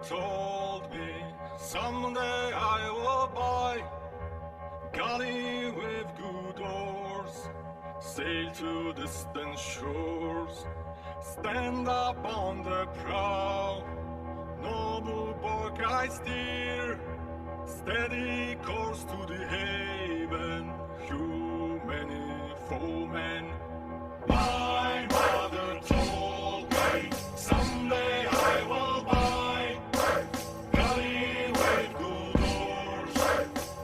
told me someday I will buy galley with good oars, sail to distant shores, stand up on the prow, noble bark I steer, steady course to the haven, through many foemen. My mother told me someday I will buy galley with good oars,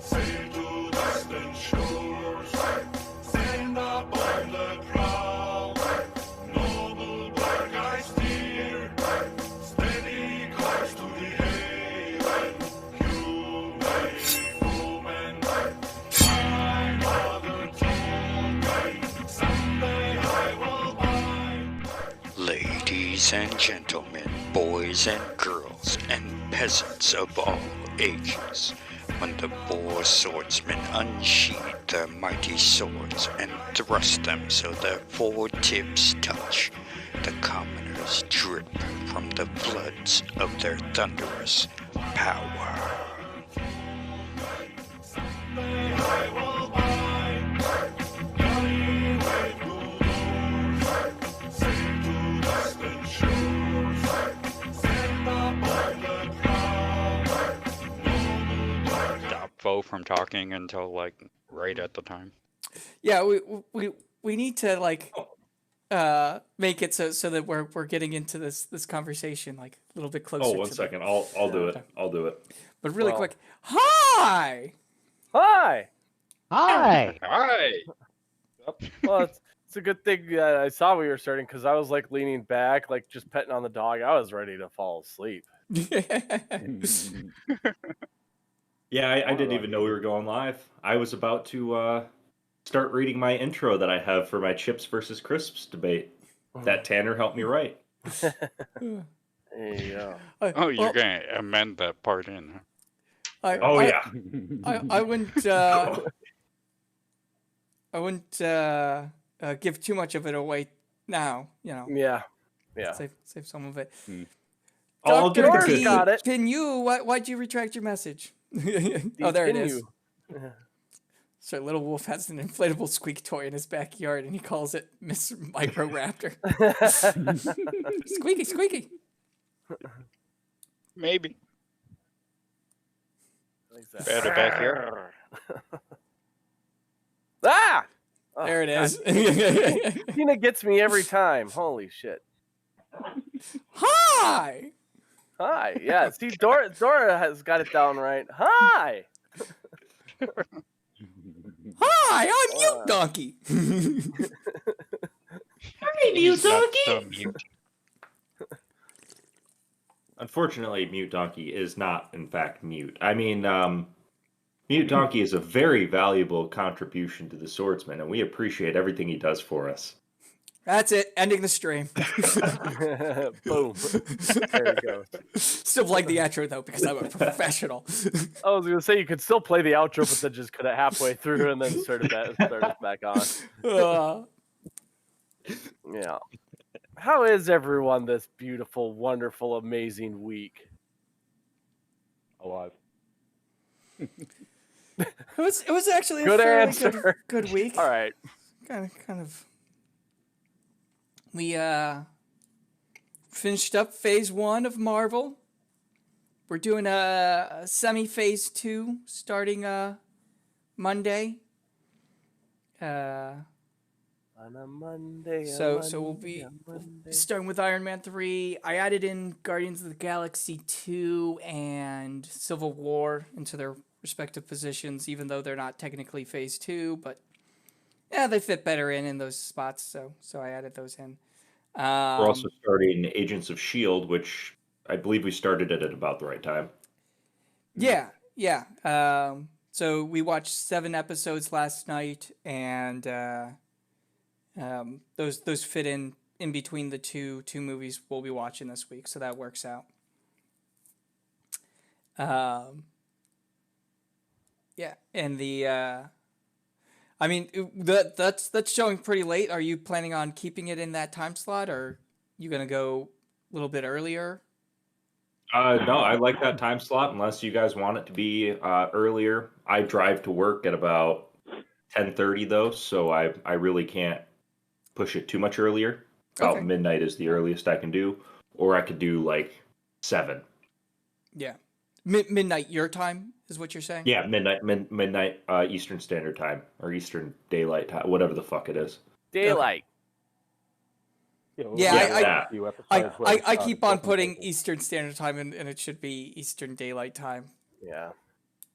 sail to distant shores, stand up on the prow, noble bark I steer, steady course to the haven, you may foemen. My mother told me someday I will buy. Ladies and gentlemen, boys and girls, and peasants of all ages, when the four swordsmen unsheathed their mighty swords and thrust them so their four tips touch, the commoners drip from the floods of their thunderous power. Someday I will buy galley with good oars, sail to distant shores, stand up on the prow, noble bark. Stop Foe from talking until like right at the time. Yeah, we need to like make it so that we're getting into this conversation like a little bit closer. Oh, one second. I'll do it. I'll do it. But really quick, hi. Hi. Hi. Hi. Well, it's a good thing I saw we were starting because I was like leaning back, like just petting on the dog. I was ready to fall asleep. Yeah, I didn't even know we were going live. I was about to start reading my intro that I have for my chips versus crisps debate. That Tanner helped me write. There you go. Oh, you're gonna amend that part in. Huh? Yeah. I wouldn't. I wouldn't give too much of it away now. You know. Yeah. Save some of it. I'll Dr. give it T, to got it. Can you? Why'd you retract your message? Oh, there it is. Continue. So Little Wolf has an inflatable squeak toy in his backyard, and he calls it Miss Micro Raptor. Squeaky, squeaky. Maybe. Like that. Better back here. Ah! Oh, There it is. Tina gets me every time. Holy shit. Hi. Hi. Yeah. See, Dora has got it down right. Hi. Hi, I'm Mute Donkey. Hi, Mute Donkey. So mute. Unfortunately, Mute Donkey is not, in fact, mute. I mean, Mute Donkey is a very valuable contribution to the Swordsman, and we appreciate everything he does for us. That's it. Ending the stream. Boom. There it goes. Still like the outro though because I'm a professional. I was gonna say you could still play the outro, but then just cut it halfway through and then start it back on. Yeah. How is everyone this beautiful, wonderful, amazing week? Alive. It was actually a Good fairly answer. good week. All right. Kind of. We finished up phase 1 of Marvel. We're doing a semi-phase 2 starting Monday. On a Monday. So we'll be starting with Iron Man 3. I added in Guardians of the Galaxy 2 and Civil War into their respective positions, even though they're not technically phase 2, but yeah, they fit better in those spots, so I added those in. We're also starting Agents of S.H.I.E.L.D., which I believe we started it at about the right time. Yeah. So we watched 7 episodes last night, and those fit in between the two movies we'll be watching this week, so that works out. Yeah, and the I mean, that's showing pretty late. Are you planning on keeping it in that time slot, or are you gonna go a little bit earlier? No, I like that time slot unless you guys want it to be earlier. I drive to work at about 10:30 though, so I really can't push it too much earlier. About Okay. midnight is the earliest I can do, or I could do like 7. Yeah. Midnight your time is what you're saying? Yeah, midnight Eastern Standard Time or Eastern Daylight Time, whatever the fuck it is. Daylight. Yeah, Yeah, I keep on putting Eastern Standard Time and it should be Eastern Daylight Time. Yeah.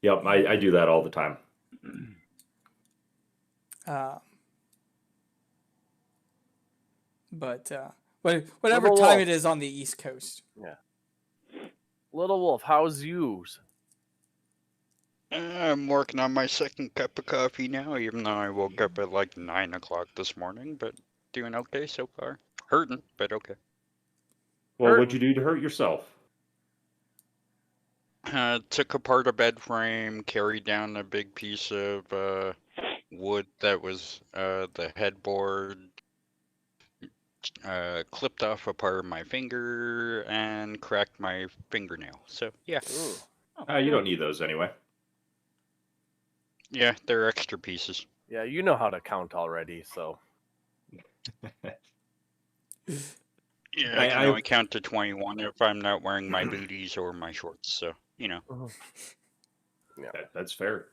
Yep, I do that all the time. But whatever Little time Wolf. it is on the East Coast. Yeah. Little Wolf, how's yous? I'm working on my second cup of coffee now, even though I woke up at like 9 o'clock this morning, but doing okay so far. Hurting, but okay. Well, what'd you do to hurt yourself? Took apart a bed frame, carried down a big piece of wood that was the headboard, clipped off a part of my finger, and cracked my fingernail. So, yeah. You don't need those anyway. Yeah, they're extra pieces. Yeah, you know how to count already, so. Yeah, I can only count to 21 if I'm not wearing my booties or my shorts, so, you know. Yeah, that's fair.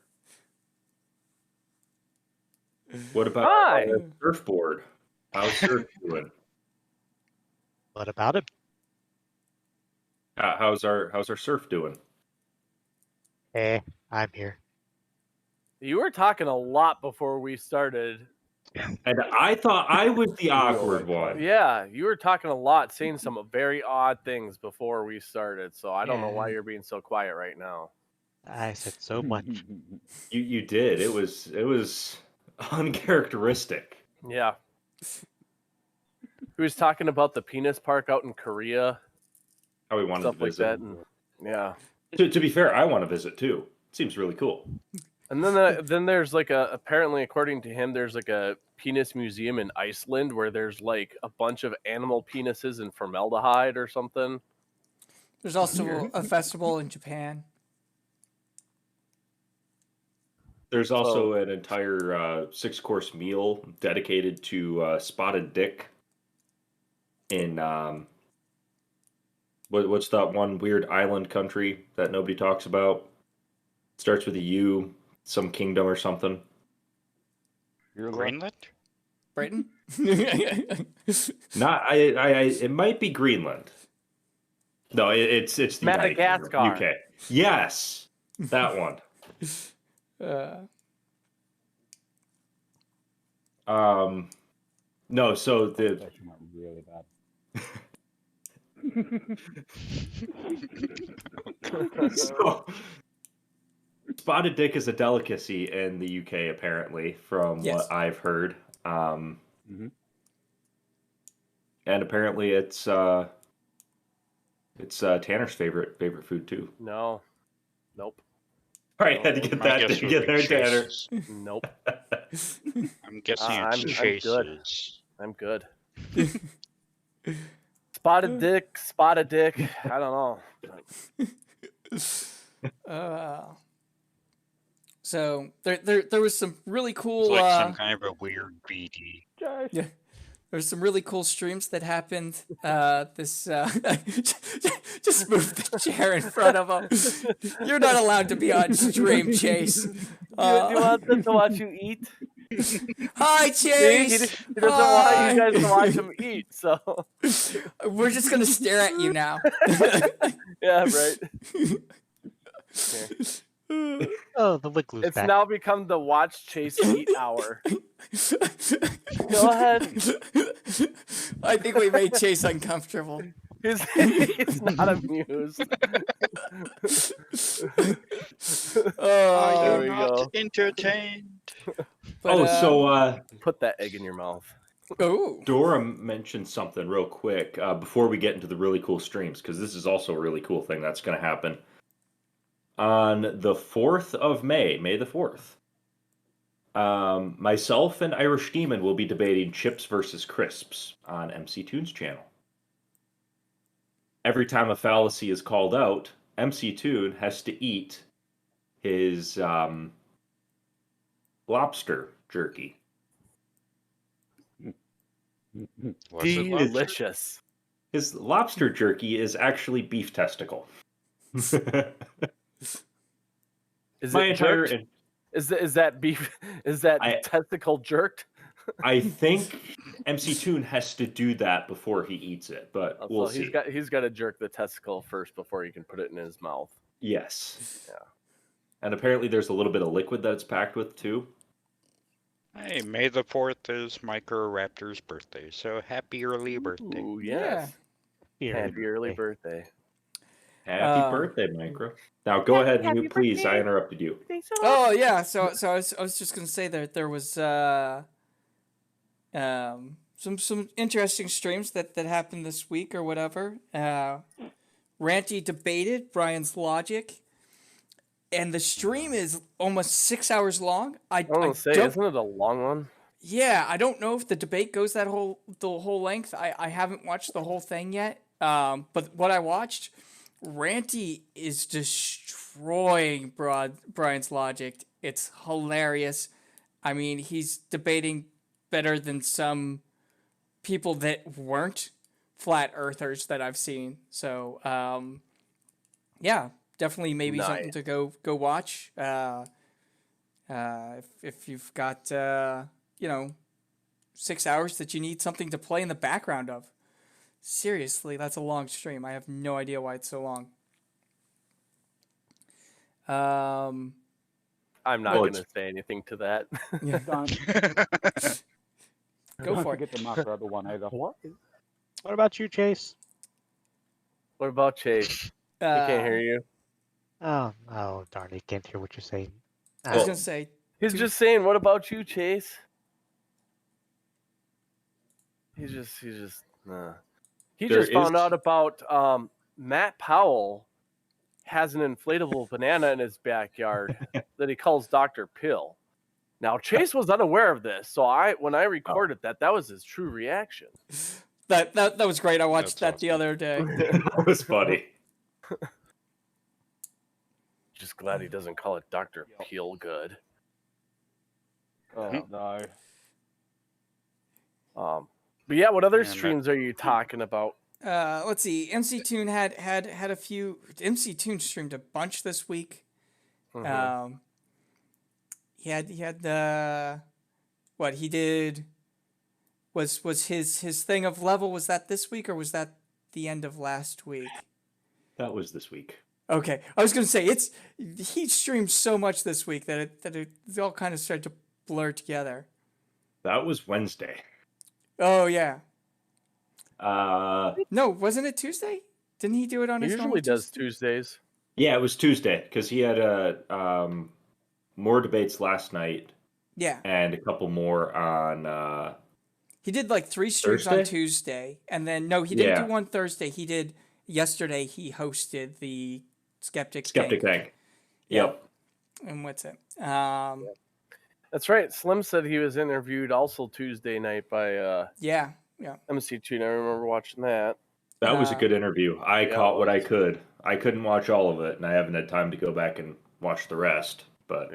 What about surfboard? How's surf doing? What about it? How's our surf doing? I'm here. You were talking a lot before we started. And I thought I was the awkward one. Yeah, you were talking a lot, saying some very odd things before we started, so I don't know why you're being so quiet right now. I said so much. You did. It was uncharacteristic. Yeah. He was talking about the penis park out in Korea. How we wanted stuff to visit. like that. And, yeah. To be fair, I want to visit too. Seems really cool. And then there's like apparently according to him, there's like a penis museum in Iceland where there's like a bunch of animal penises and formaldehyde or something. There's also a festival in Japan. There's also an entire 6-course meal dedicated to spotted dick in what's that one weird island country that nobody talks about? Starts with a U, some kingdom or something. Greenland? Britain? Not it might be Greenland. No, it's the United Madagascar. Kingdom, UK. Yes, that one. No, so the really bad. so, spotted dick is a delicacy in the UK, apparently, from what I've heard. And apparently, it's Tanner's favorite food too. Nope. All right, had to get that together, Tanner. Nope. I'm guessing it's Chase's. I'm good. Spotted dick. I don't know. So there was some really cool. It's like some kind of a weird BD. Yeah. There's some really cool streams that happened. Just move the chair in front of him. You're not allowed to be on stream, Chase. Do you want them to watch you eat? Hi, Chase. He doesn't want you guys to watch him eat, so we're just gonna stare at you now. Yeah, right. Oh, the Wiggly's It's back. now become the watch Chase eat hour. Go ahead. I think we made Chase uncomfortable. He's not amused. Are you we not go. entertained? So put that egg in your mouth. Oh, Dora mentioned something real quick before we get into the really cool streams, because this is also a really cool thing that's going to happen. On the 4th of May, May the 4th, myself and Irish Demon will be debating chips versus crisps on MC Toon's channel. every time a fallacy is called out, MC Toon has to eat his lobster jerky. Was it lobster? Delicious. His lobster jerky is actually beef testicle. Is My it entire jerked? Is that beef? Is that testicle jerked? I think MC Toon has to do that before he eats it, but we'll see. He's got to jerk the testicle first before he can put it in his mouth. Yes. Yeah. And apparently there's a little bit of liquid that it's packed with too. Hey, May the 4th is Micro Raptor's birthday, so happy early birthday. Ooh, yes. Yeah. Happy early birthday. Happy birthday, Micro. Now go ahead and mute, please. I interrupted you. Oh yeah, so I was just gonna say that there was some interesting streams that happened this week or whatever. Ranty debated Brian's logic, and the stream is almost 6 hours long. I don't say, isn't it a long one? Yeah, I don't know if the debate goes the whole length. I haven't watched the whole thing yet. But what I watched, Ranty is destroying Brian's logic. It's hilarious. I mean, he's debating better than some people that weren't flat earthers that I've seen. So, yeah, definitely maybe something to go watch. If you've got 6 hours that you need something to play in the background of. Seriously, that's a long stream. I have no idea why it's so long. I'm not going to say anything to that. Yeah. Go for it. Get the mouse for the other one either. What about you, Chase? What about Chase? He can't hear you. Oh, darn! He can't hear what you're saying. I was gonna say. He's just saying, "What about you, Chase?" He just found out about Matt Powell has an inflatable banana in his backyard that he calls Dr. Pill. Now Chase was unaware of this, so when I recorded that was his true reaction. That was great. I watched that the other day. That was funny. Just glad he doesn't call it Dr. Peel good. Oh no. But yeah, what other streams are you talking about? Let's see. MC Toon had a few. MC Toon streamed a bunch this week. Mm-hmm. He had the what he did was his thing of level. Was that this week or was that the end of last week? That was this week. Okay, I was gonna say he streamed so much this week that it all kind of started to blur together. That was Wednesday. Oh yeah. No, wasn't it Tuesday? Didn't he do it on his usually does Tuesdays? Yeah, it was Tuesday because he had more debates last night. Yeah. And a couple more on. He did like 3 streams Thursday? on Tuesday, and then he didn't do one Thursday. He did yesterday. He hosted the Skeptic Thing. Yep. And what's it? That's right. Slim said he was interviewed also Tuesday night by yeah. MC Toon. I remember watching that. That was a good interview. I caught what I could. I couldn't watch all of it, and I haven't had time to go back and watch the rest. But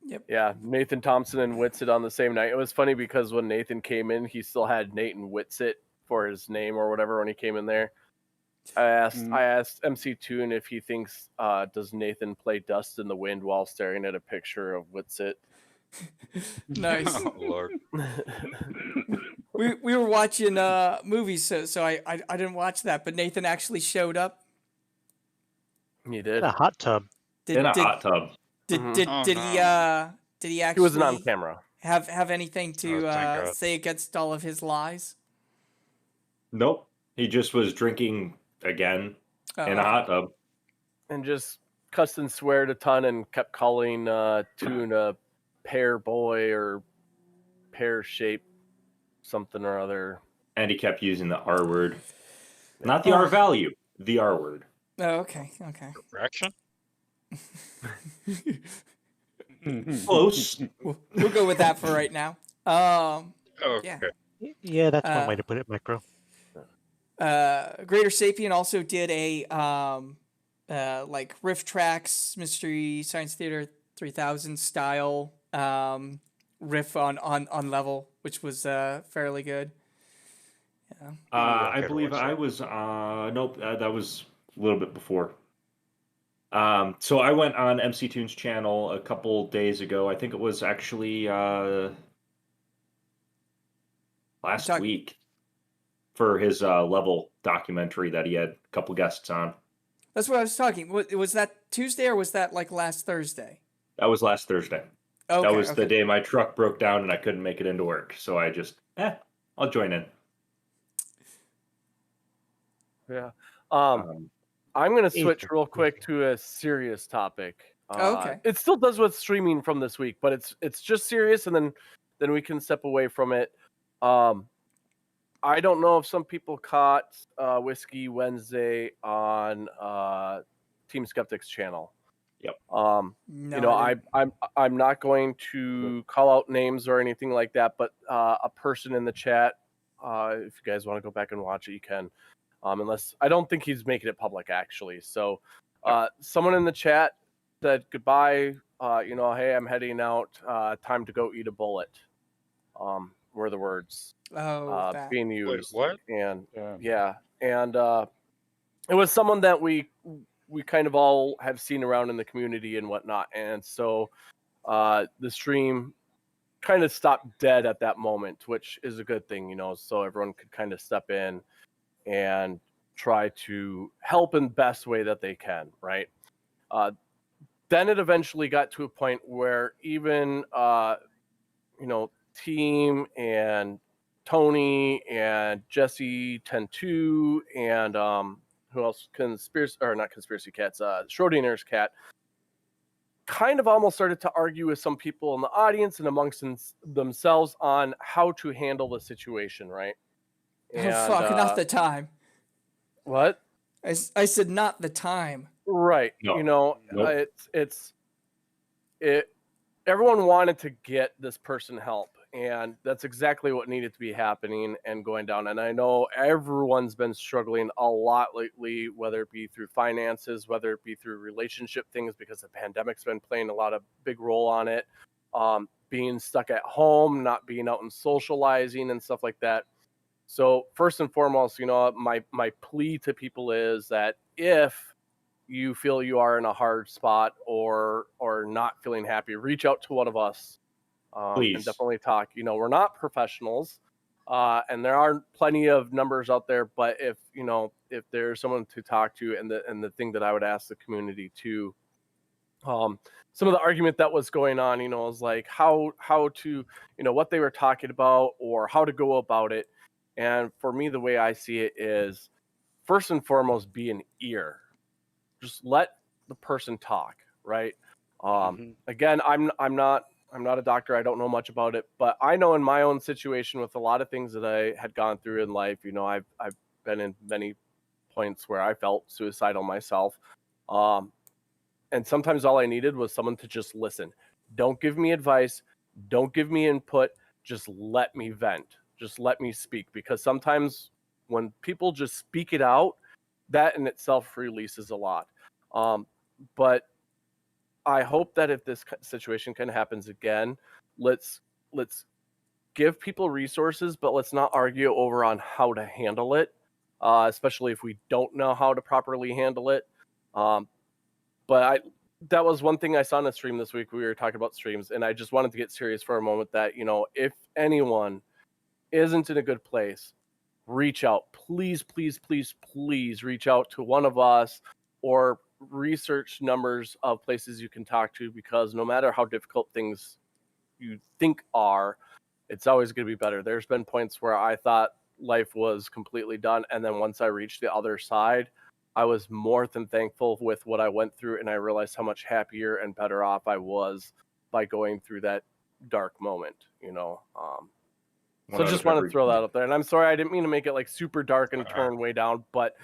Yep. Yeah, Nathan Thompson and Whitsitt on the same night. It was funny because when Nathan came in, he still had Nathan Whitsitt for his name or whatever when he came in there. I asked MC Toon if he thinks does Nathan play Dust in the Wind while staring at a picture of Whitsitt. Nice. Oh, Lord. we were watching movies, so I didn't watch that, but Nathan actually showed up. He did. In a hot tub. hot tub. Did he actually? He wasn't on camera. Have anything to say against all of his lies? Nope. He just was drinking again in a hot tub. And just cussed and sweared a ton and kept calling Toon a pear boy or pear shape something or other. And he kept using the R word. Not the R value, the R word. Oh, okay. Correction? Close. We'll go with that for right now. Okay. Yeah. Yeah, that's one way to put it, Micro. Greater Sapien also did a like Riff Tracks Mystery Science Theater 3000 style riff on level, which was fairly good. Yeah. I Okay to believe watch I that. was nope, that was a little bit before. So I went on MC Tunes channel a couple days ago. I think it was actually last week for his level documentary that he had a couple guests on. That's what I was talking. Was that Tuesday or was that like last Thursday? That was last Thursday. Okay, That was okay. the day my truck broke down and I couldn't make it into work. So I just, I'll join in. Yeah. I'm going to switch real quick to a serious topic. Okay. It still does with streaming from this week, but it's just serious, and then we can step away from it. I don't know if some people caught Whiskey Wednesday on Team Skeptics channel. Yep. No, you know, I'm not going to call out names or anything like that, but a person in the chat, if you guys want to go back and watch it, you can. Unless I don't think he's making it public actually. So someone in the chat said goodbye. You know, hey, I'm heading out. Time to go eat a bullet. Were the words being used. Wait, what? And yeah, and it was someone that we kind of all have seen around in the community and whatnot. And so the stream kind of stopped dead at that moment, which is a good thing, you know, so everyone could kind of step in and try to help in the best way that they can, right? Then it eventually got to a point where even, you know, Team and Tony and Jesse 10-2 and who else? Not Conspiracy Cats, Schrodinger's cat, kind of almost started to argue with some people in the audience and amongst themselves on how to handle the situation, right? And, not the time. What? I said not the time. Right. No. You know, Nope. everyone wanted to get this person help, and that's exactly what needed to be happening and going down. And I know everyone's been struggling a lot lately, whether it be through finances, whether it be through relationship things, because the pandemic's been playing a lot of big role on it. Being stuck at home, not being out and socializing and stuff like that. So first and foremost, you know, my plea to people is that if you feel you are in a hard spot or not feeling happy, reach out to one of us and definitely talk. You know, we're not professionals, and there are plenty of numbers out there. But if there's someone to talk to, and the thing that I would ask the community to, some of the argument that was going on, you know, is like how to, you know, what they were talking about or how to go about it. And for me, the way I see it is, first and foremost, be an ear. Just let the person talk, right? Again, I'm not a doctor. I don't know much about it, but I know in my own situation with a lot of things that I had gone through in life, you know, I've been in many points where I felt suicidal myself. And sometimes all I needed was someone to just listen. Don't give me advice. Don't give me input. Just let me vent. Just let me speak. Because sometimes when people just speak it out, that in itself releases a lot. But I hope that if this situation kind of happens again, let's give people resources, but let's not argue over on how to handle it, especially if we don't know how to properly handle it. But that was one thing I saw in a stream this week. We were talking about streams, and I just wanted to get serious for a moment that, you know, if anyone isn't in a good place, reach out. Please, please, please, please reach out to one of us or research numbers of places you can talk to, because no matter how difficult things you think are, it's always going to be better. There's been points where I thought life was completely done, and then once I reached the other side, I was more than thankful with what I went through, and I realized how much happier and better off I was by going through that dark moment, you know. So just wanted to throw that up there. And I'm sorry, I didn't mean to make it like super dark and turn way down, but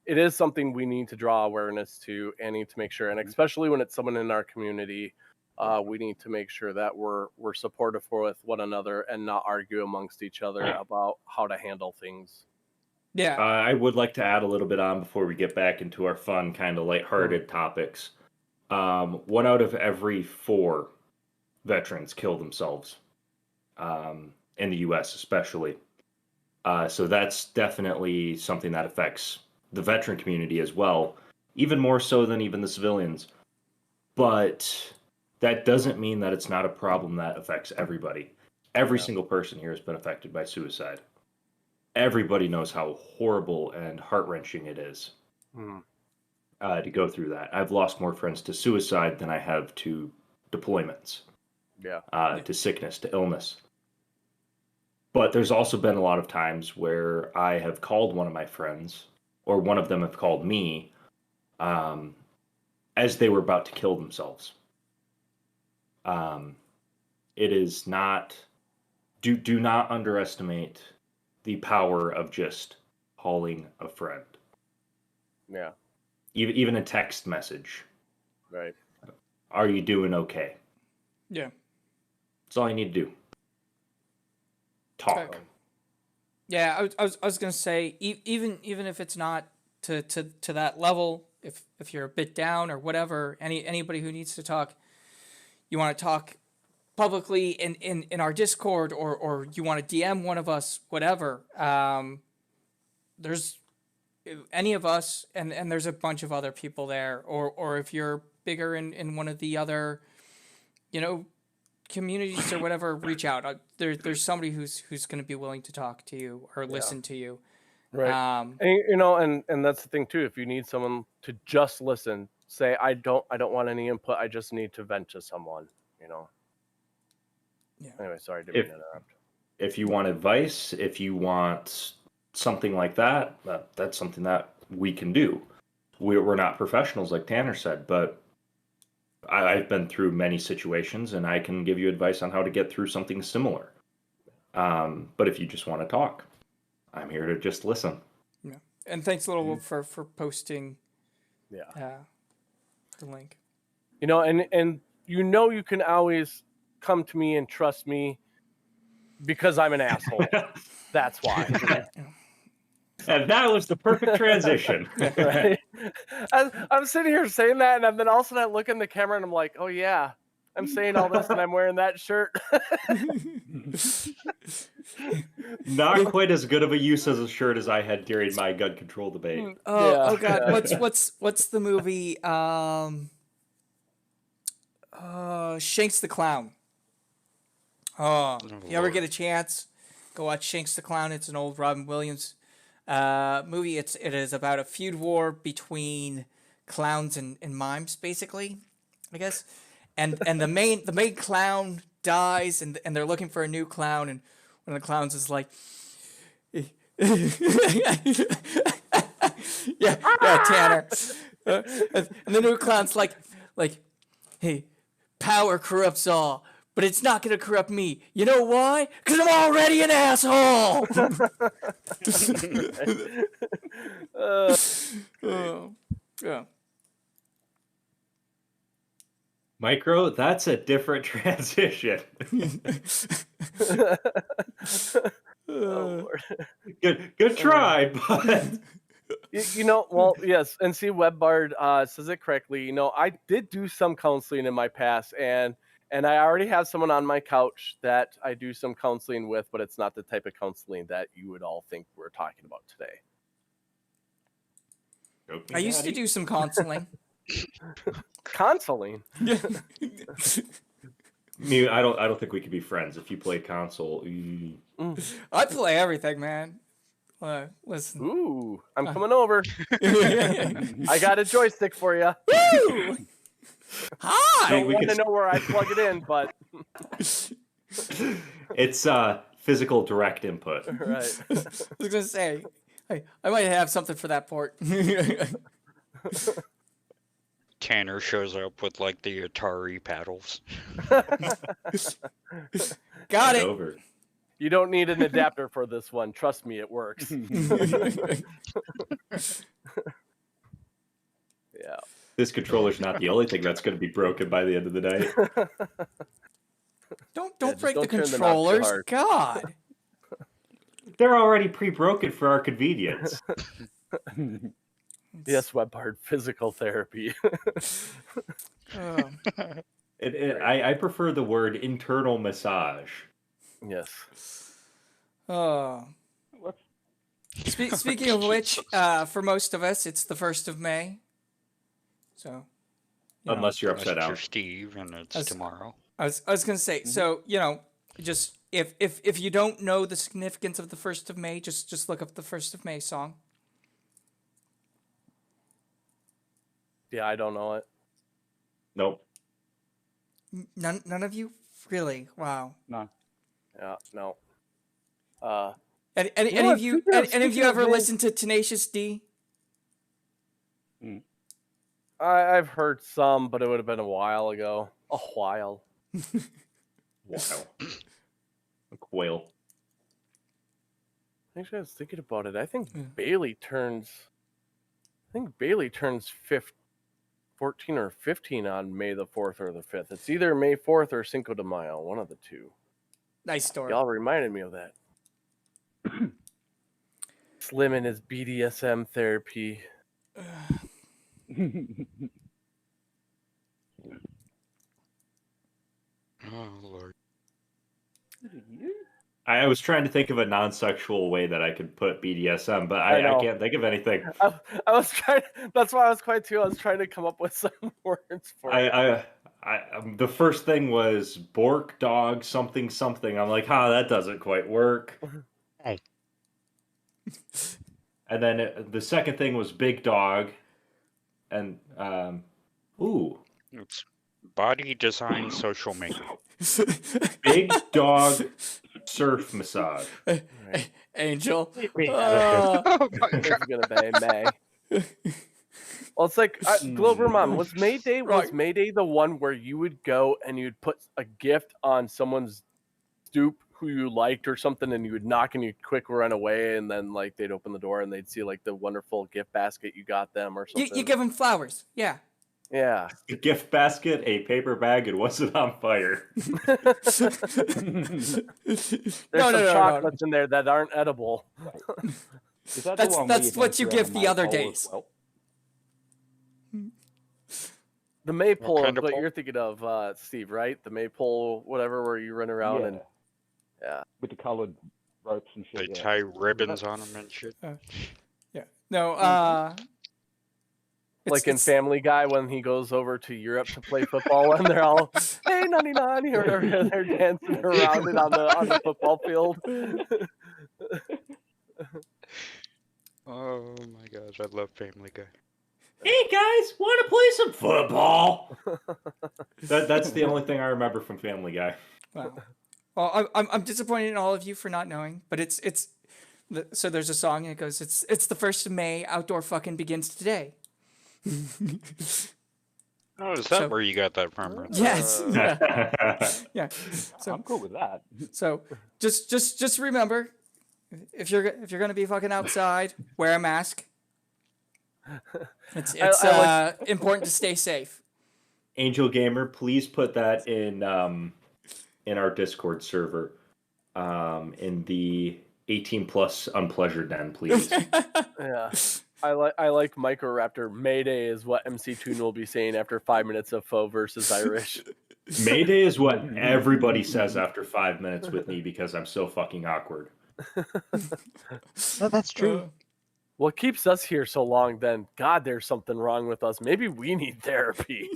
it is something we need to draw awareness to and need to make sure. And especially when it's someone in our community, we need to make sure that we're supportive with one another and not argue amongst each other about how to handle things. Yeah. I would like to add a little bit on before we get back into our fun, kind of lighthearted topics. 1 out of every 4 veterans kill themselves, in the U.S. especially. So that's definitely something that affects the veteran community as well, even more so than even the civilians. But that doesn't mean that it's not a problem that affects everybody. Every single person here has been affected by suicide. Everybody knows how horrible and heart-wrenching it is to go through that. I've lost more friends to suicide than I have to deployments, to sickness, to illness. But there's also been a lot of times where I have called one of my friends, or one of them have called me, as they were about to kill themselves. It is not... Do not underestimate the power of just calling a friend. Yeah. Even a text message. Right. Are you doing okay? Yeah. That's all you need to do. Talk. Okay. Yeah, I was gonna say even if it's not to that level, if you're a bit down or whatever, anybody who needs to talk, you want to talk publicly in our Discord, or you want to DM one of us, whatever. There's any of us, and there's a bunch of other people there, or if you're bigger in one of the other, communities or whatever, reach out. There's somebody who's going to be willing to talk to you or listen to you. Right. And that's the thing too. If you need someone to just listen, say I don't want any input. I just need to vent to someone. Yeah. Anyway, sorry, didn't mean to interrupt. If you want advice, if you want something like that, that's something that we can do. We're not professionals, like Tanner said, but I've been through many situations, and I can give you advice on how to get through something similar. But if you just want to talk, I'm here to just listen. Yeah. And thanks, Little, for posting the link. And you can always come to me and trust me because I'm an asshole. That's why. And that was the perfect transition. Right? I'm sitting here saying that, and then all of a sudden I look in the camera and I'm like, oh yeah, I'm saying all this and I'm wearing that shirt. Not quite as good of a use as a shirt as I had during my gun control debate. Oh god, what's the movie? Shanks the Clown. Oh, if you ever get a chance, go watch Shanks the Clown. It's an old Robin Williams movie. It is about a feud war between clowns and mimes, basically, I guess. And the main clown dies, and they're looking for a new clown, and one of the clowns is like, yeah, Tanner. And the new clown's like, hey, power corrupts all, but it's not gonna corrupt me. You know why? Because I'm already an asshole. Yeah. Micro, that's a different transition. Oh, Lord. Good try, but well, yes, and see, WebBard says it correctly. I did do some counseling in my past, and I already have someone on my couch that I do some counseling with, but it's not the type of counseling that you would all think we're talking about today. I used to do some counseling. Counseling? I don't think we could be friends if you play console. I play everything, man. Listen. Ooh, I'm coming over. I got a joystick for you. Woo! Hi. Don't want to know where I plug it in, but it's physical direct input. Right. I was gonna say, I might have something for that port. Tanner shows up with like the Atari paddles. Got it. Over. You don't need an adapter for this one. Trust me, it works. Yeah. This controller's not the only thing that's going to be broken by the end of the day. Don't break the controllers. God. They're already pre-broken for our convenience. Yes, Webbard, physical therapy. Oh, I prefer the word internal massage. Yes. oh. What? Speaking of which, for most of us, it's the 1st of May. So, you know, Unless you're Unless upside you're down. Steve and it's That's- tomorrow. I was gonna say, so just if you don't know the significance of the 1st of May, just look up the 1st of May song. Yeah, I don't know it. Nope. None of you really. Wow. No. Yeah, no. Any of you ever listened to Tenacious D? I've heard some, but it would have been a while ago. A while. Wow. A quail. Actually, I was thinking about it. I think Bailey turns 14 or 15 on May the 4th or the 5th. It's either May 4th or Cinco de Mayo, one of the two. Nice story. Y'all reminded me of that. Slim and his BDSM therapy. Oh, Lord. I was trying to think of a non-sexual way that I could put BDSM, but I I know. can't think of anything. I was trying. That's why I was quiet too. I was trying to come up with some words for it. The first thing was Bork dog something something. I'm like, that doesn't quite work. Hey. And then the second thing was big dog, and It's body design social maker. big dog surf massage. Angel. Oh my It's god. gonna be May. Well, it's like Globermon. Was May Day? Was Right. May Day the one where you would go and you'd put a gift on someone's stoop who you liked or something, and you would knock and you'd quick run away, and then like they'd open the door and they'd see like the wonderful gift basket you got them or something. You give them flowers. Yeah. Yeah. The gift basket, a paper bag, and wasn't on fire. There's some chocolates in there that aren't edible. Is that That's the one where that's you what dance you around give the the other maypole as days. well? The maypole What is kind of what pole? you're thinking of, Steve, right? The maypole, whatever, where you run around and With the coloured ropes and They shit. tie ribbons on them and shit. Yeah. No. like in Family Guy when he goes over to Europe to play football and they're all, hey, nani nani, or whatever, they're dancing around it on the football field. Oh my gosh, I love Family Guy. Hey guys, want to play some football? That's the only thing I remember from Family Guy. Wow. Well, I'm disappointed in all of you for not knowing, but so there's a song and it goes, it's the 1st of May, outdoor fucking begins today. Oh, is that So- where you got that from? Yes. Yeah. Yeah. So I'm cool with that. so just remember, if you're gonna be fucking outside, wear a mask. It's I important to stay safe. Angel Gamer, please put that in our Discord server, in the 18 plus unpleasure den, please. Yeah. I like Microraptor. Mayday is what MC Toon will be saying after 5 minutes of Foe versus Irish. Mayday is what everybody says after 5 minutes with me because I'm so fucking awkward. No, that's true. What keeps us here so long then? God, there's something wrong with us. Maybe we need therapy.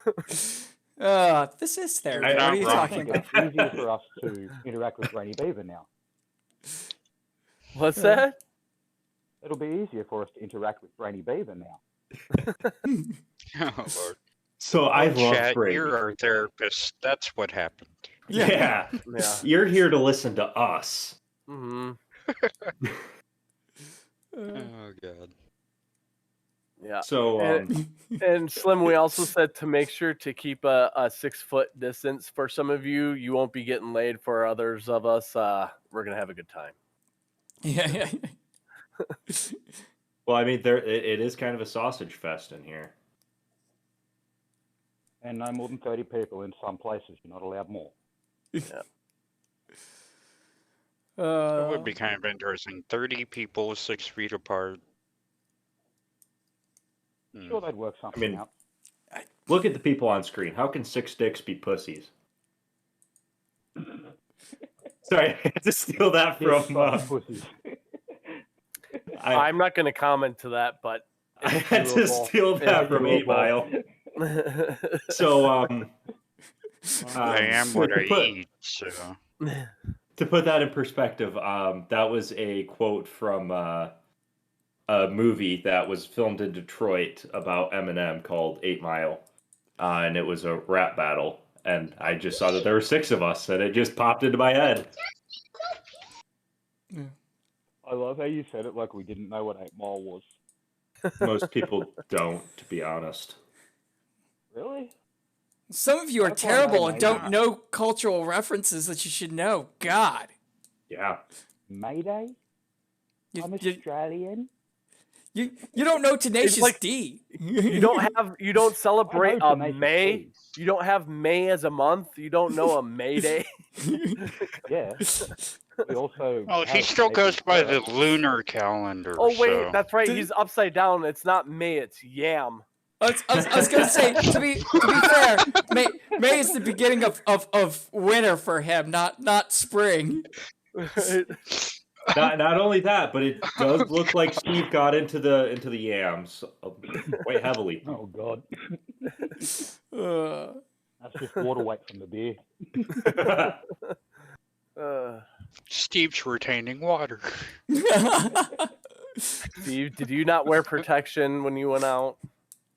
This is therapy. You're What not are you wrong. I talking think about? it's easier for us to interact with Granny Beaver now. What's that? It'll be easier for us to interact with Granny Beaver now. Oh Lord. So I love Chat, Brady. you're our therapist. That's what happened. Yeah. Yeah. You're here to listen to us. hmm Oh god. Yeah. So And Slim, we also said to make sure to keep a 6-foot distance. For some of you, you won't be getting laid. For others of us, we're gonna have a good time. Yeah. well, I mean, it is kind of a sausage fest in here. And no more than 30 people in some places. You're not allowed more. It would be kind of interesting. 30 people, 6 feet apart. Sure, they'd work something out. Look at the people on screen. How can 6 dicks be pussies? Sorry, I had to steal that from. Pussies. I'm not going to comment to that, but I had to steal that from 8 Mile. So, I am what I eat, so. To put that in perspective, that was a quote from a movie that was filmed in Detroit about Eminem called 8 Mile. And it was a rap battle. And I just saw that there were 6 of us, and it just popped into my head. I love how you said it like we didn't know what 8 Mile was. Most people don't, to be honest. Really? Some of you are terrible and don't know cultural references that you should know. God. Yeah. Mayday? I'm Australian. You don't know Tenacious D. You don't celebrate a May. You don't have May as a month. You don't know a May Day. Yeah. We also. Oh, he still goes by the lunar calendar. Oh wait, so. that's right. He's upside down. It's not May. It's Yam. I was gonna say, to be fair, May is the beginning of winter for him, not spring. Not only that, but it does look like Steve got into the yams quite heavily. Oh God. That's just water weight from the beer. Steve's retaining water. Steve, did you not wear protection when you went out?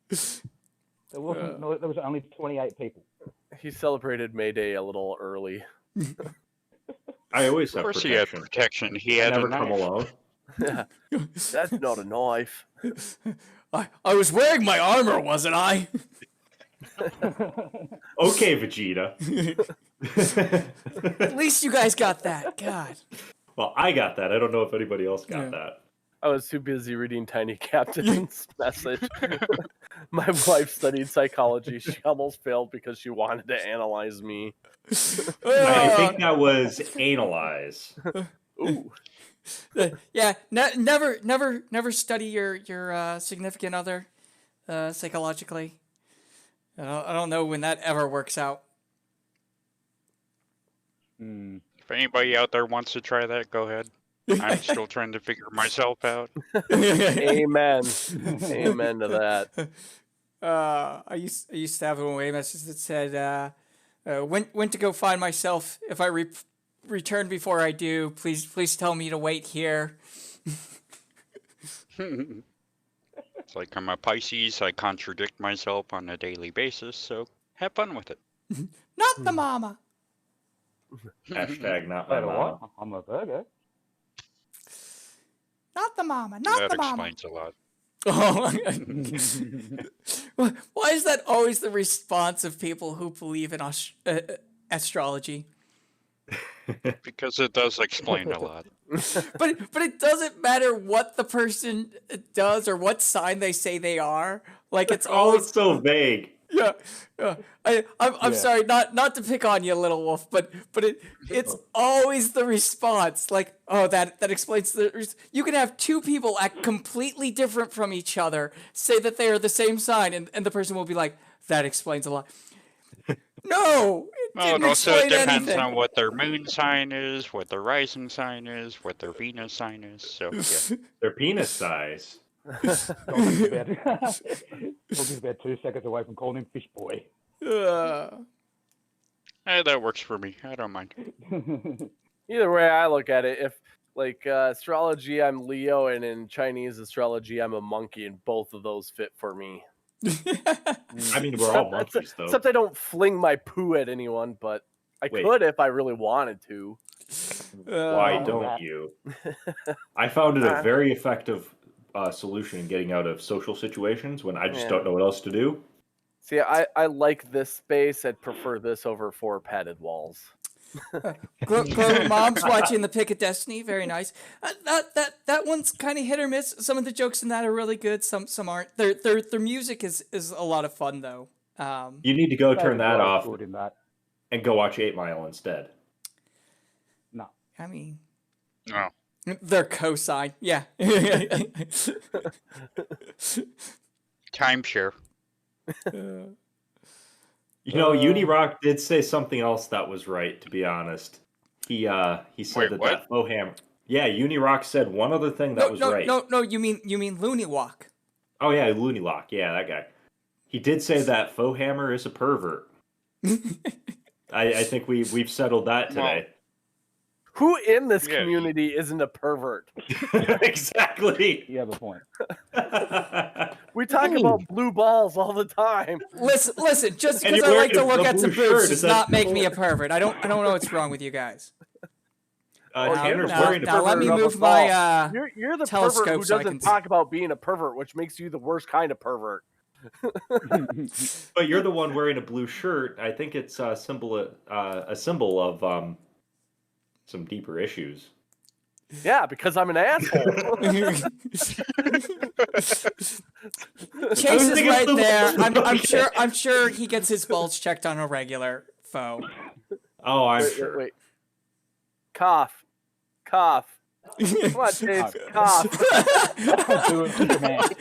There wasn't. No, there was only 28 people. He celebrated May Day a little early. I always have protection. protection. He had protection. He had never a knife. come alone. That's not a knife. I was wearing my armor, wasn't I? Okay, Vegeta. At least you guys got that. God. Well, I got that. I don't know if anybody else got that. I was too busy reading Tiny Captain's message. My wife studied psychology. She almost failed because she wanted to analyze me. I think that was analyze. Ooh. Yeah, never study your significant other psychologically. I don't know when that ever works out. If anybody out there wants to try that, go ahead. I'm still trying to figure myself out. Amen. Amen to that. I used to have a away message that said, "When to go find myself? If I return before I do, please tell me to wait here." It's like I'm a Pisces. I contradict myself on a daily basis, so have fun with it. Not the mama. Hashtag not my mama. I'm a Virgo. Not the mama. Not the mama. That explains a lot. Oh, why is that always the response of people who believe in astrology? Because it does explain a lot. But it doesn't matter what the person does or what sign they say they are. Like it's always so vague. Yeah. I'm sorry, not to pick on you, little wolf, but it's always the response. Like, oh, that explains you can have two people act completely different from each other, say that they are the same sign, and the person will be like, that explains a lot. No, it also depends on what their moon sign is, what their rising sign is, what their Venus sign is. So yeah. Their penis size. Doggy's about 2 seconds away from calling him Fish Boy. Hey, that works for me. I don't mind. Either way I look at it, if astrology, I'm Leo, and in Chinese astrology, I'm a monkey, and both of those fit for me. I mean, we're all monkeys, though. Except I don't fling my poo at anyone, but I could if I really wanted to. Why don't you? I found it a very effective solution in getting out of social situations when I just don't know what else to do. See, I like this space. I'd prefer this over 4 padded walls. Clover Mom's watching The Pick of Destiny. Very nice. That one's kind of hit or miss. Some of the jokes in that are really good. Some aren't. Their music is a lot of fun though. You need to go turn that off and go watch 8 Mile instead. No, I mean, Oh. Their cosine, yeah. Timeshare. You know, Unirock did say something else that was right. To be honest, he said Wait, what? that faux hammer. Yeah, Unirock said one other thing that was right. No. You mean Looney Walk? Oh yeah, Looney Lock. Yeah, that guy. He did say that faux hammer is a pervert. I think we've settled that today. Who in this community isn't a pervert? Exactly. You have a point. We talk about blue balls all the time. Listen. Just And because you're I like to wearing a look at some blue shirt, boobs is does that not make cool? me a pervert. I don't know what's wrong with you guys. Tanner's now- wearing a now let me pervert. move my You're the pervert telescope who so I doesn't can talk about being a pervert, which makes you the worst kind of pervert. But you're the one wearing a blue shirt. I think it's a symbol of some deeper issues. Yeah, because I'm an asshole. Chase is right there. Okay. I'm sure he gets his balls checked on a regular, foe. Oh, I'm sure. Wait. Cough. Come on, Chase. Cough. Do it on command.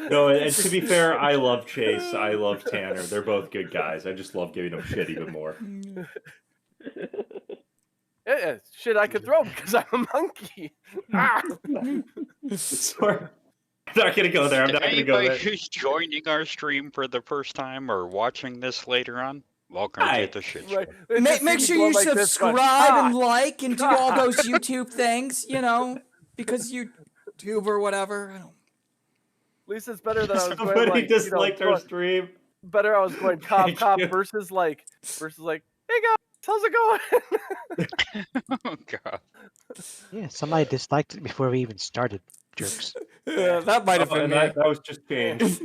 No, and to be fair, I love Chase. I love Tanner. They're both good guys. I just love giving them shit even more. Yeah, shit, I could throw because I'm a monkey. Ah! Sorry. I'm not gonna go there. I'm not gonna go Anybody there. who's joining our stream for the first time or watching this later on, welcome Hi. to the shit show. Right. They just Make see sure me you going like this, going, subscribe and "Ah!" like and do all those YouTube things, because YouTube or whatever. I don't. At least it's better than I was going Somebody like, disliked our stream. better I was going cough, Thank cough you. versus like, hey guys, how's it going? Oh god. Yeah, somebody disliked it before we even started, jerks. That might have Oh, been and me. that was just changed.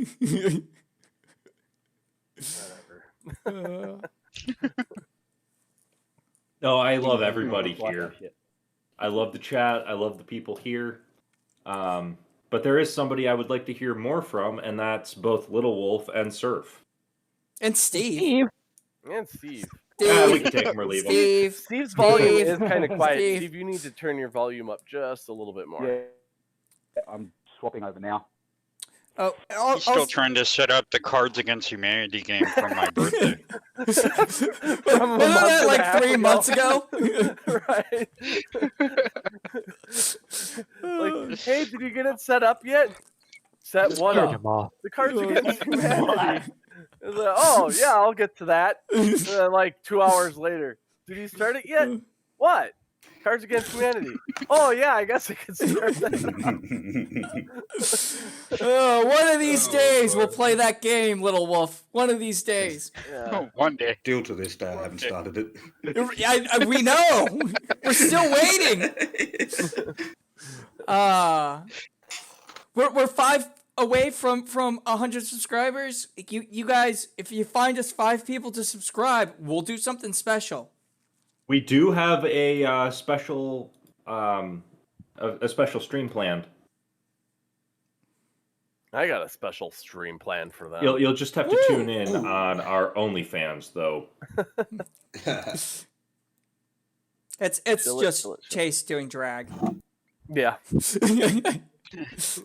No, I love everybody here. I love the chat. I love the people here. But there is somebody I would like to hear more from, and that's both Little Wolf and Surf. And Steve. And Steve. We can take him or leave him. Steve. Steve's volume Steve. is kind of quiet. Steve. Steve, you need to turn your volume up just a little bit more. Yeah, I'm swapping over now. Oh, He's still trying to set up the Cards Against Humanity game for my birthday. From a Wasn't month that and a like half 3 ago. months ago? Right. Like, hey, did you get it set up yet? Set what Turn up? them off. The Cards Against Humanity. It's like, oh, yeah, I'll get to that. And then, like, 2 hours later, did you start it yet? What? Cards Against Humanity. Oh, yeah, I guess I could start that. One of these days we'll play that game, Little Wolf. One of these days. Yeah. One day. Still to this day, I haven't started it. We know. We're still waiting. We're 5 away from 100 subscribers. You guys, if you find us 5 people to subscribe, we'll do something special. We do have a special stream planned. I got a special stream plan for them. You'll just have to tune in on our OnlyFans, though. It's Chill it, just chill it. Chase doing drag. Yeah. It's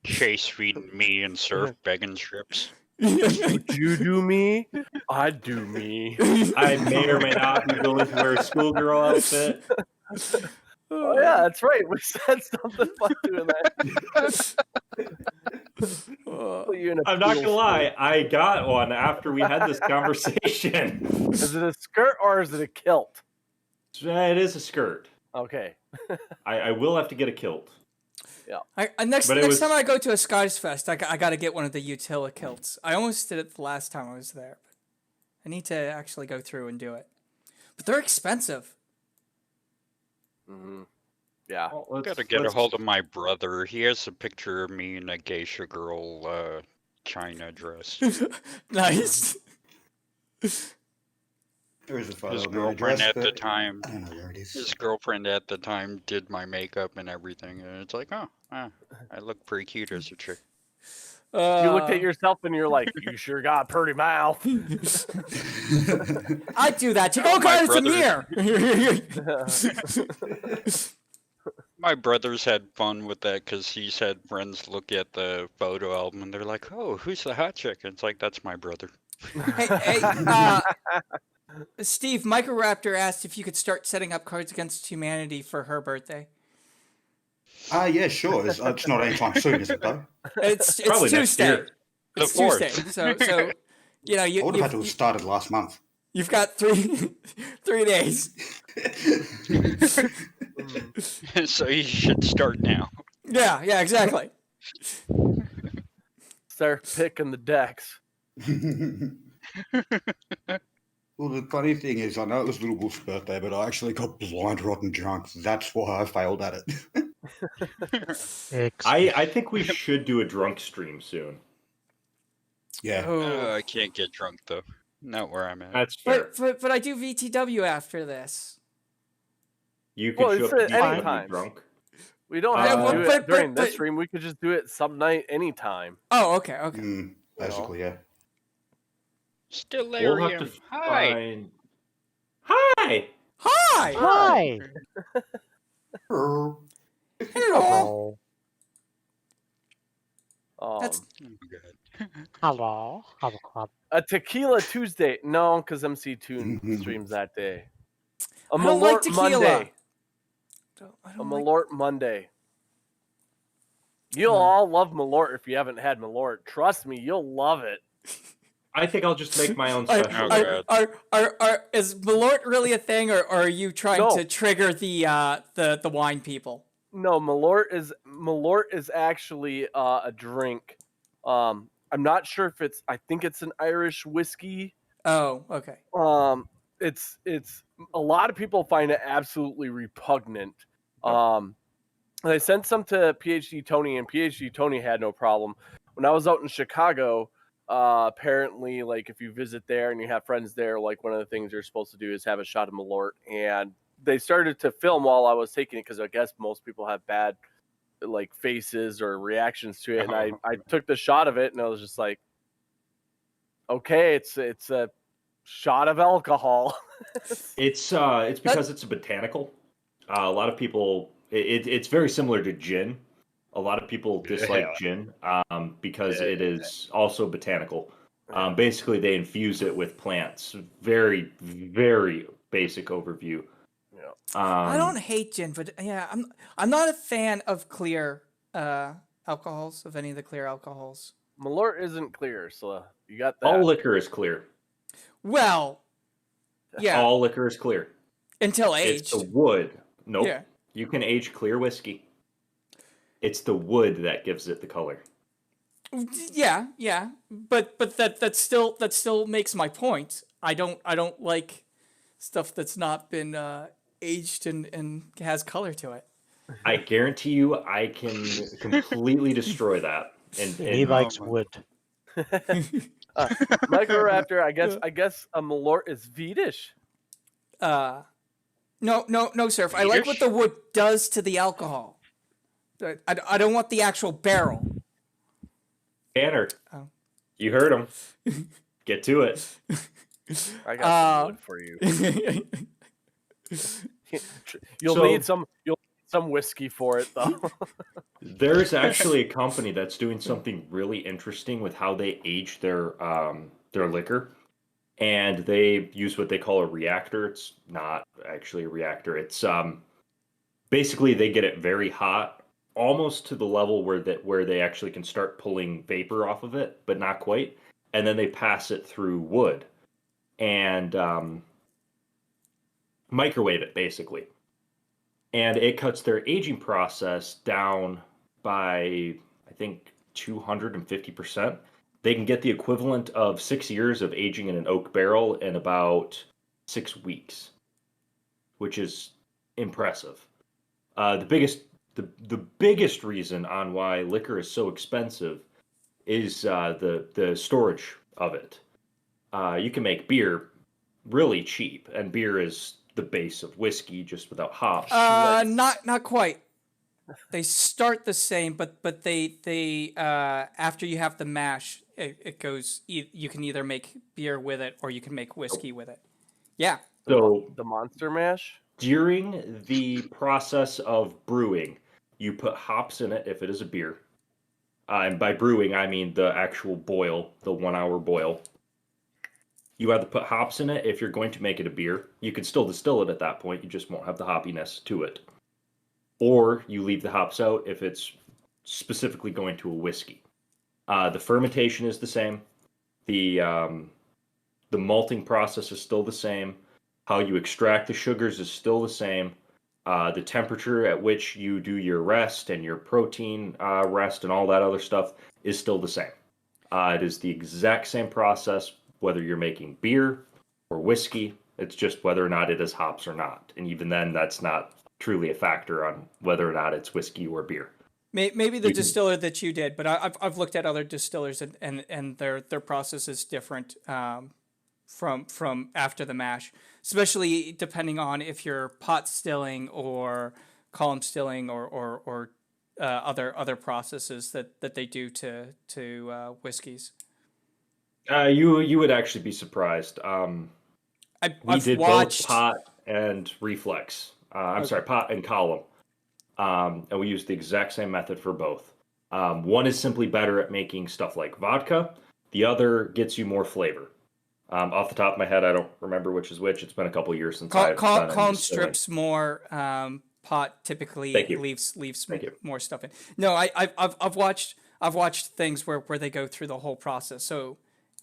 Chase feeding me and Surf begging strips. You do me, I do me. I may or may not be willing to wear a schoolgirl outfit. Oh yeah, that's right. We said something about doing that. Put you in a I'm not poodle gonna lie, I got one after we had this conversation. skirt. Is it a skirt or is it a kilt? It is a skirt. Okay. I will have to get a kilt. Next But it was- time I go to a Skies Fest, I got to get one of the Utila kilts. I almost did it the last time I was there, but I need to actually go through and do it. But they're expensive. Mm-hmm. Yeah. Well, Gotta get a hold of my brother. He has a picture of me in a geisha girl China dress. Nice. There is a photo His of me in a girlfriend dress, at the but time. I don't know where it is. His girlfriend at the time did my makeup and everything, and it's like, oh, I look pretty cute as a chick. You looked at yourself and you're like, you sure got a pretty mouth. I do that. To go my guys in here. My brothers had fun with that because he's had friends look at the photo album and they're like, "Oh, who's the hot chick?" And it's like, "That's my brother." Hey, Steve, Microraptor asked if you could start setting up Cards Against Humanity for her birthday. Yeah, sure. It's not anytime soon, is it, though? It's Probably next Tuesday. year. It's The 4th. Tuesday. So you know, I would have had to have you've, started last month. you've got 3 days. So you should start now. Yeah, exactly. Start picking the decks. Well, the funny thing is, I know it was Little Wolf's birthday, but I actually got blind rotten drunk. That's why I failed at it. I think we should do a drunk stream soon. Yeah. Oh. I can't get drunk though. Not where I'm at. That's fair. But I do VTW after this. You could show it's up to at DTW any time. drunk. We don't have to do but- it during but- this stream. We could just do it some night, anytime. Oh, okay. Basically, yeah. Stellarium. We'll have to Hi. find... Hi! Hi. Hi. Hello. Hello. That's Oh my God. Hello. Hello. A Tequila Tuesday. No, because MC2 streams that day. A I don't like Malort tequila. Monday. I A don't like- Malort Monday. You'll all love Malort if you haven't had Malort. Trust me, you'll love it. I think I'll just make my own Are, special. is Malort really a thing, or are you trying No. to trigger the wine people? No, Malort is actually a drink. I'm not sure if it's. I think it's an Irish whiskey. Oh, okay. It's a lot of people find it absolutely repugnant. I sent some to PhD Tony, and PhD Tony had no problem. When I was out in Chicago, apparently, like if you visit there and you have friends there, like one of the things you're supposed to do is have a shot of Malort, and they started to film while I was taking it because I guess most people have bad like faces or reactions to it, and I took the shot of it, and I was just like, okay, it's a shot of alcohol. It's because it's a botanical. A lot of people, it's very similar to gin. A lot of people dislike gin because it is also botanical. Basically, they infuse it with plants. Very, very basic overview. I don't hate gin, but yeah, I'm not a fan of clear alcohols, of any of the clear alcohols. Malort isn't clear, so you got that. All liquor is clear. Well, yeah, All liquor is clear. until It's aged. the wood. Nope. Yeah. You can age clear whiskey. It's the wood that gives it the color. Yeah, but that still makes my point. I don't like stuff that's not been aged and has color to it. I guarantee you, I can completely destroy that. And He likes wood. Microraptor, I guess a Malort is Swedish. No, sir. I like what the wood does to the alcohol. I don't want the actual barrel. Tanner, Oh. you heard him. Get to it. I got some wood for you. You'll need some whiskey for it though. There's actually a company that's doing something really interesting with how they age their liquor, and they use what they call a reactor. It's not actually a reactor. It's basically they get it very hot, almost to the level where they actually can start pulling vapor off of it, but not quite. And then they pass it through wood and microwave it basically. And it cuts their aging process down by, I think, 250%. They can get the equivalent of 6 years of aging in an oak barrel in about 6 weeks, which is impressive. The biggest reason on why liquor is so expensive is the storage of it. You can make beer really cheap, and beer is the base of whiskey, just without hops. Not quite. they start the same, but they after you have the mash, it goes. You can either make beer with it or you can make whiskey with it. Yeah. So The monster mash. during the process of brewing, you put hops in it if it is a beer. And by brewing, I mean the actual boil, the 1 hour boil. You either put hops in it if you're going to make it a beer. You can still distill it at that point. You just won't have the hoppiness to it. Or you leave the hops out if it's specifically going to a whiskey. The fermentation is the same. The malting process is still the same. How you extract the sugars is still the same. The temperature at which you do your rest and your protein rest and all that other stuff is still the same. It is the exact same process, whether you're making beer or whiskey. It's just whether or not it is hops or not. And even then, that's not truly a factor on whether or not it's whiskey or beer. Maybe the distiller that you did, but I've looked at other distillers and their process is different from after the mash, especially depending on if you're pot stilling or column stilling or other processes that they do to whiskeys. You would actually be surprised. We I've did watched both pot and reflex. I'm sorry, pot and column. And we used the exact same method for both. One is simply better at making stuff like vodka. The other gets you more flavor. Off the top of my head, I don't remember which is which. It's been a couple of years since I've done it. Column strips more. Pot typically leaves more stuff in. No, I've watched things where they go through the whole process. So,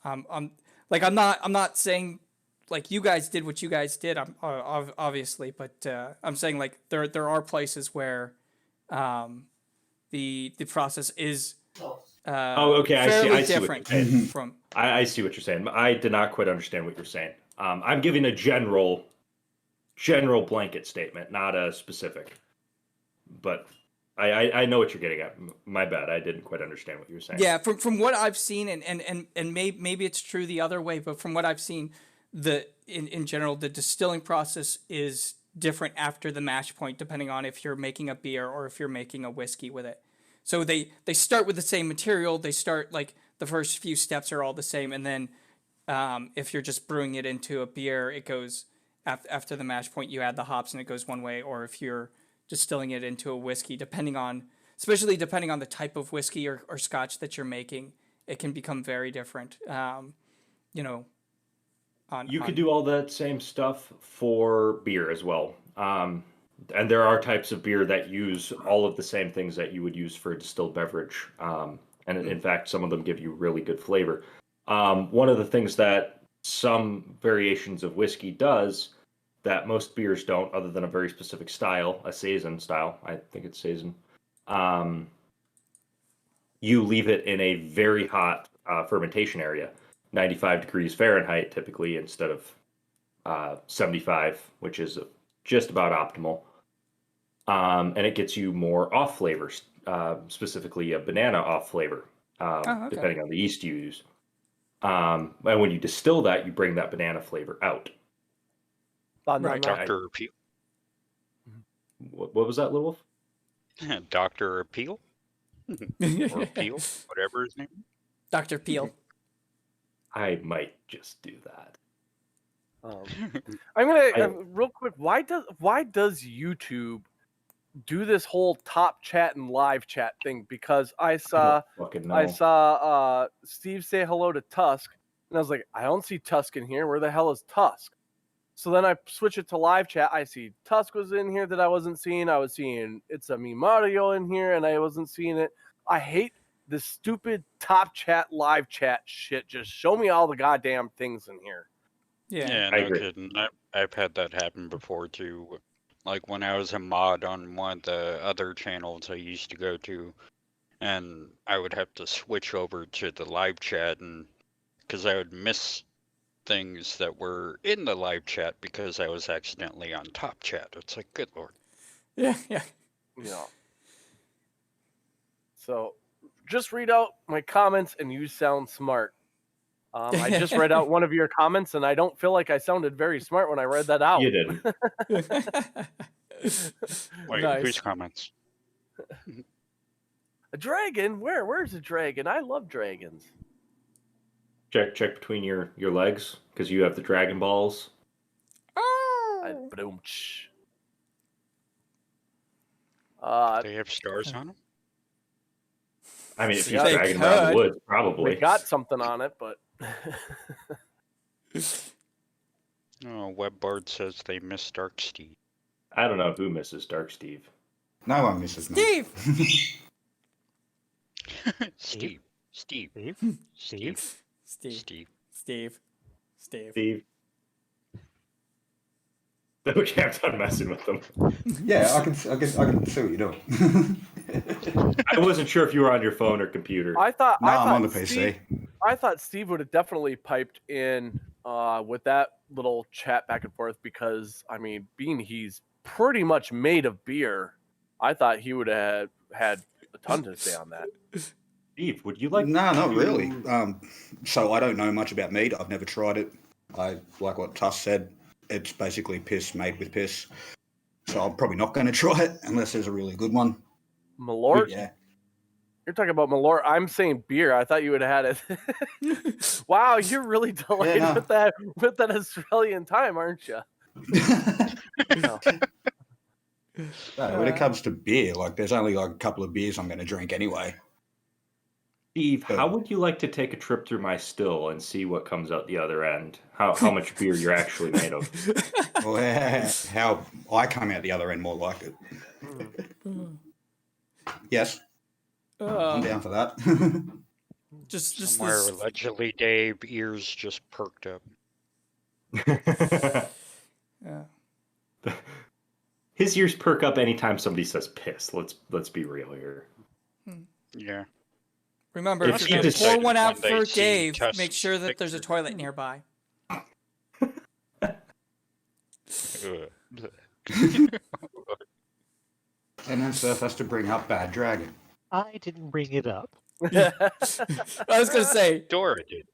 I'm not saying like you guys did what you guys did. Obviously, but I'm saying like there are places where the process is okay. I see different what you're saying. from. I see what you're saying. I did not quite understand what you're saying. I'm giving a general blanket statement, not a specific. But I know what you're getting at. My bad. I didn't quite understand what you were saying. Yeah, from what I've seen, and maybe it's true the other way, but from what I've seen, in general, the distilling process is different after the mash point, depending on if you're making a beer or if you're making a whiskey with it. So they start with the same material. They start like the first few steps are all the same, and then if you're just brewing it into a beer, it goes after the mash point. You add the hops and it goes one way, or if you're distilling it into a whiskey, especially depending on the type of whiskey or scotch that you're making, it can become very different. You could do all that same stuff for beer as well. And there are types of beer that use all of the same things that you would use for a distilled beverage. And in fact, some of them give you really good flavor. One of the things that some variations of whiskey does that most beers don't, other than a very specific style, a Saison style, I think it's Saison, you leave it in a very hot fermentation area, 95 degrees Fahrenheit typically, instead of 75, which is just about optimal. And it gets you more off flavors, specifically a banana off flavor, depending on the yeast you use. And when you distill that, you bring that banana flavor out. Right. Dr. Appeal. What was that, Little Wolf? Dr. Appeal? Or Peel, whatever his name is. Dr. Peel. I might just do that. I'm gonna real quick. Why does YouTube do this whole top chat and live chat thing? Because I saw Steve say hello to Tusk, and I was like, I don't see Tusk in here. Where the hell is Tusk? So then I switch it to live chat. I see Tusk was in here that I wasn't seeing. I was seeing It's a Me Mario in here, and I wasn't seeing it. I hate this stupid top chat, live chat shit. Just show me all the goddamn things in here. Yeah, no kidding. I've had that happen before too. Like when I was a mod on one of the other channels I used to go to, and I would have to switch over to the live chat, and because I would miss things that were in the live chat because I was accidentally on top chat. It's like, good lord. Yeah. So, just read out my comments, and you sound smart. I just read out one of your comments, and I don't feel like I sounded very smart when I read that out. You didn't. Wait, Nice. whose comments? A dragon? Where's a dragon? I love dragons. Check between your legs because you have the Dragon Balls. Boom. They have stars on them? I mean, if he's Yeah, they dragging around the could. woods, probably. We got something on it, but Oh, WebBard says they miss Dark Steve. I don't know who misses Dark Steve. No one misses me. Steve! Steve. Steve. Steve. Steve. We kept on messing with them. Yeah, I can see what you're doing. I wasn't sure if you were on your phone or computer. I thought I'm on the PC. I thought Steve would have definitely piped in with that little chat back and forth because, I mean, being he's pretty much made of beer, I thought he would have had a ton to say on that. Steve, would you like? No, not really. So I don't know much about meat. I've never tried it. I like what Tuss said. It's basically piss made with piss. So I'm probably not going to try it unless there's a really good one. Malort? Yeah. You're talking about Malort. I'm saying beer. I thought you would have had it. Wow, you're really delayed with that Australian time, aren't you? No, when it comes to beer, like there's only like a couple of beers I'm going to drink anyway. Steve, how would you like to take a trip through my still and see what comes out the other end? How much beer you're actually made of? Well, how I come out the other end more like it. Yes. I'm down for that. Just Somewhere allegedly Dave ears just perked up. Yeah. His ears perk up anytime somebody says piss. Let's be real here. Yeah. Remember, If if you you're going to just- pour one out When they for see Dave, Tusk make sure that there's a picture. toilet nearby. And then Surf has to bring up Bad Dragon. I didn't bring it up. I was going to say, Dora did.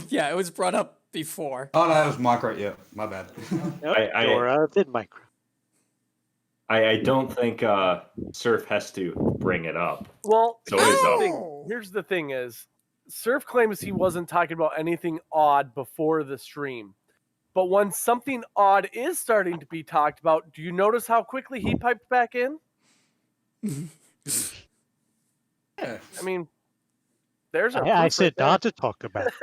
yeah, it was brought up before. Oh, no, that was micro. Yeah, my bad. Dora did micro. I don't think Surf has to bring it up. Well, So it is up. here's the thing is, Surf claims he wasn't talking about anything odd before the stream. But when something odd is starting to be talked about, do you notice how quickly he piped back in? Yeah. I mean, there's our I proof said right not to talk about it.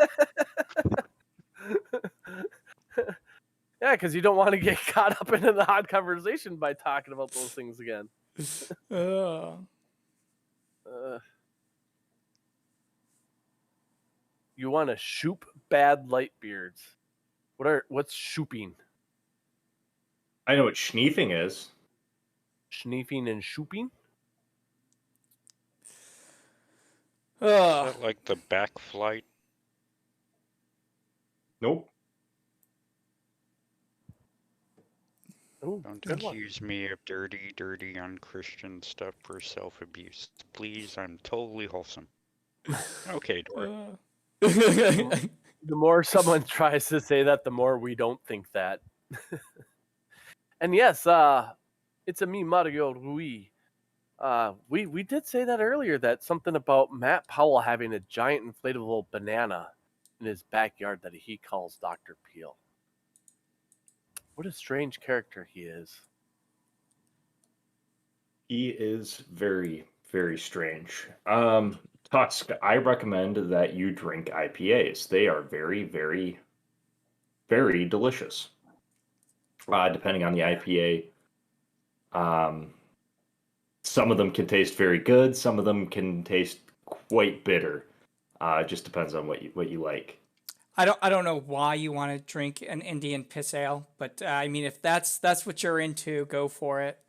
Yeah, because you don't want to get caught up in the hot conversation by talking about those things again. You want to shoop bad light beards. What's shooping? I know what schneefing is. Schneefing and shooping? Is that like the back flight? Nope. Ooh, Don't good one. accuse me of dirty, unchristian stuff for self-abuse. Please, I'm totally wholesome. Okay, Dora. The more someone tries to say that, the more we don't think that. And yes, it's a me, Mario Rui. We did say that earlier, that something about Matt Powell having a giant inflatable banana in his backyard that he calls Dr. Peel. What a strange character he is. He is very, very strange. Tusk, I recommend that you drink IPAs. They are very, very, very delicious. Depending on the IPA, some of them can taste very good. Some of them can taste quite bitter. It just depends on what you like. I don't know why you want to drink an Indian piss ale, but I mean, if that's what you're into, go for it.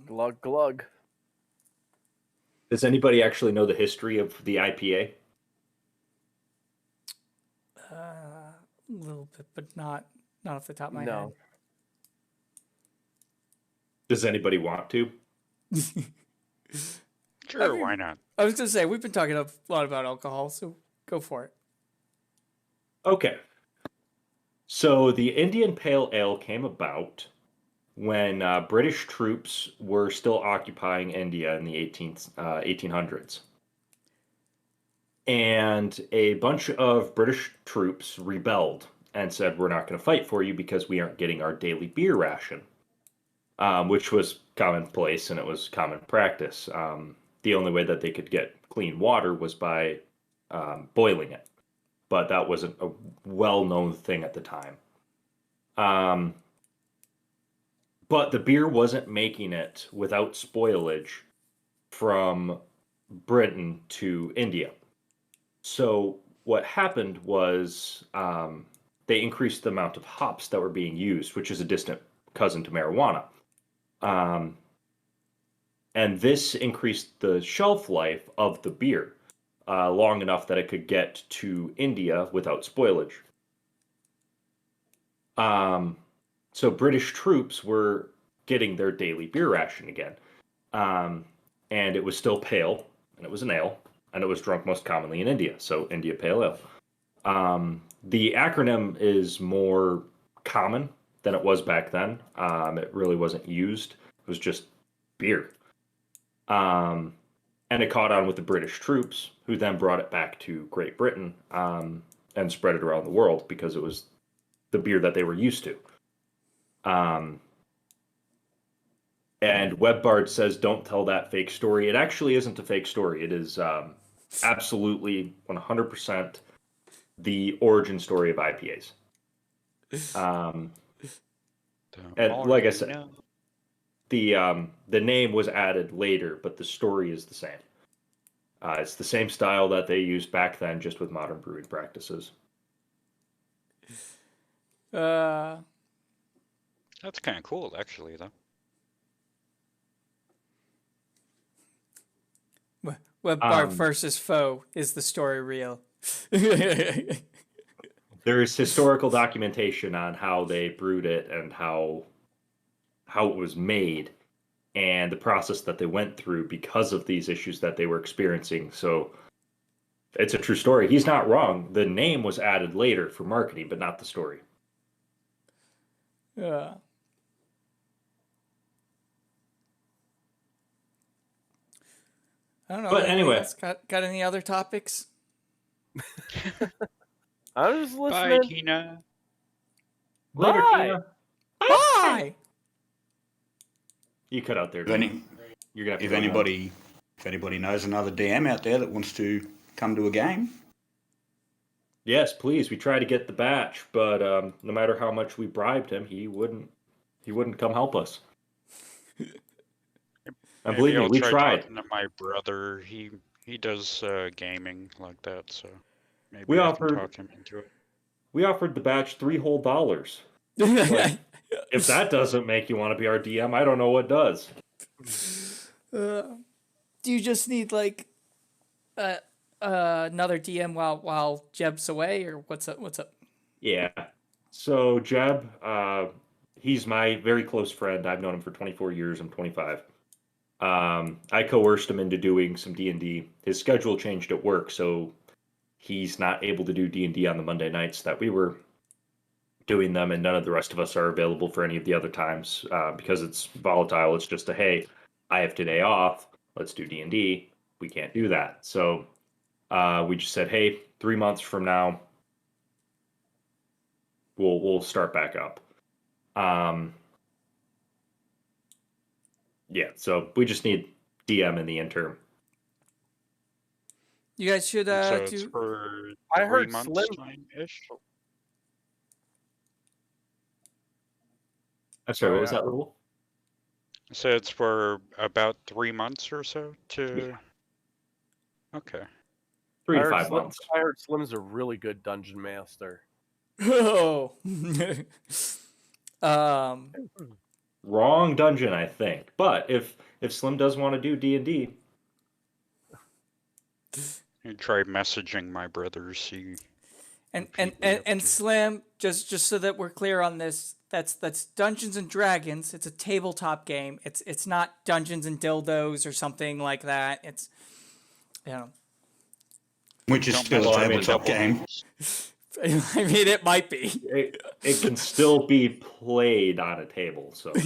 Glug glug. Does anybody actually know the history of the IPA? A little bit, but not off the top of my head. Does anybody want to? Sure, why not? I was gonna say we've been talking a lot about alcohol, so go for it. Okay. So the Indian Pale Ale came about when British troops were still occupying India in the 1800s. And a bunch of British troops rebelled and said, we're not going to fight for you because we aren't getting our daily beer ration, which was commonplace and it was common practice. The only way that they could get clean water was by boiling it. But that wasn't a well-known thing at the time. But the beer wasn't making it without spoilage from Britain to India. So what happened was they increased the amount of hops that were being used, which is a distant cousin to marijuana. And this increased the shelf life of the beer long enough that it could get to India without spoilage. So British troops were getting their daily beer ration again. And it was still pale, and it was an ale, and it was drunk most commonly in India, so India Pale Ale. The acronym is more common than it was back then. It really wasn't used. It was just beer. And it caught on with the British troops, who then brought it back to Great Britain and spread it around the world because it was the beer that they were used to. And WebBard says, don't tell that fake story. It actually isn't a fake story. It is absolutely 100% the origin story of IPAs. And like I said, the name was added later, but the story is the same. It's the same style that they used back then, just with modern brewing practices. That's kind of cool, actually, though. WebBarb versus foe. Is the story real? There is historical documentation on how they brewed it and how it was made and the process that they went through because of these issues that they were experiencing. So it's a true story. He's not wrong. The name was added later for marketing, but not the story. Yeah. I don't know. But anyway, got any other topics? I was listening. Bye, Tina. Later, Bye. Tina. Bye. You cut out there. If any- You're gonna have to If go anybody knows another DM out there that wants to come to a game, Yes, please. We tried to get the batch, but no matter how much we bribed him, he wouldn't come help us. And believe me, I'll we try tried. talking to my brother. He does gaming like that, so maybe We I offered- can talk him into it. We offered the batch $3 whole. Like, if that doesn't make you want to be our DM, I don't know what does. Do you just need like another DM while Jeb's away, or what's up? What's up? Yeah. So Jeb, he's my very close friend. I've known him for 24 years. I'm 25. I coerced him into doing some D&D. His schedule changed at work, so he's not able to do D&D on the Monday nights that we were doing them, and none of the rest of us are available for any of the other times because it's volatile. It's just hey, I have today off. Let's do D&D. We can't do that. So we just said, hey, 3 months from now, we'll start back up. Yeah, so we just need DM in the interim. You guys should So it's do. for I 3 heard months Slim. time-ish. I'm sorry, what was that, Little? So it's for about 3 months or so to. Yeah. Okay. 3 I to heard 5 Slim- months. I heard Slim's a really good dungeon master. Oh. Wrong dungeon, I think. But if Slim does want to do D&D, You try messaging my brother, see. And Slim, just so that we're clear on this, that's Dungeons and Dragons. It's a tabletop game. It's not Dungeons and Dildos or something like that. It's, you know, which is Don't still a mess with tabletop double game. rules. I mean, it might be. It can still be played on a table. So I'm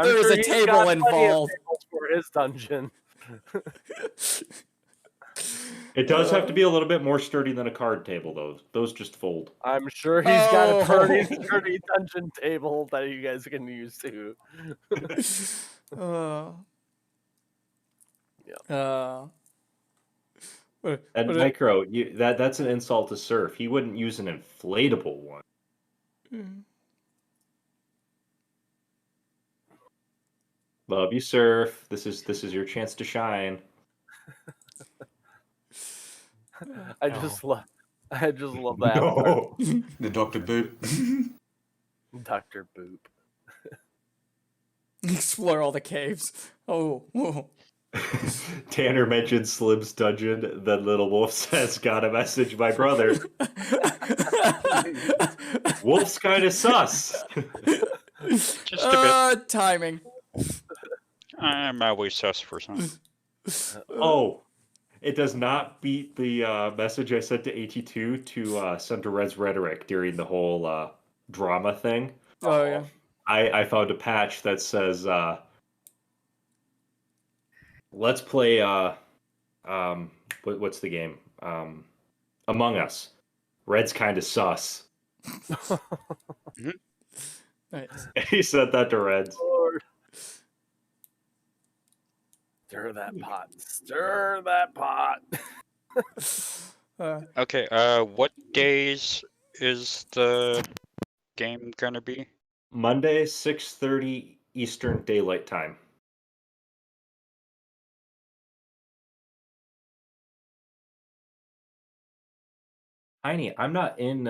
There is sure a he's table got plenty of involved. tables for his dungeon. it does have to be a little bit more sturdy than a card table, though. Those just fold. I'm sure he's got a pretty Oh. sturdy dungeon table that you guys can use too. And Micro, that's an insult to Surf. He wouldn't use an inflatable one. Love you, Surf. This is your chance to shine. I just love that No. part. The Dr. Boot. Dr. Boop. Explore all the caves. Oh. Tanner mentioned Slim's dungeon. Then Little Wolf says, "Got a message, my brother." Wolf's kind of sus. Just a bit. Timing. I'm always sus for something. Oh, it does not beat the message I sent to AT2 to send to Red's Rhetoric during the whole drama thing. Oh, yeah. I found a patch that says, let's play, what's the game? Among Us. Red's kind of sus. Nice. He said that to Reds. Lord. Stir that pot. Stir that pot. Okay, what days is the game gonna be? Monday, 6:30 Eastern Daylight Time. Heine, I'm not in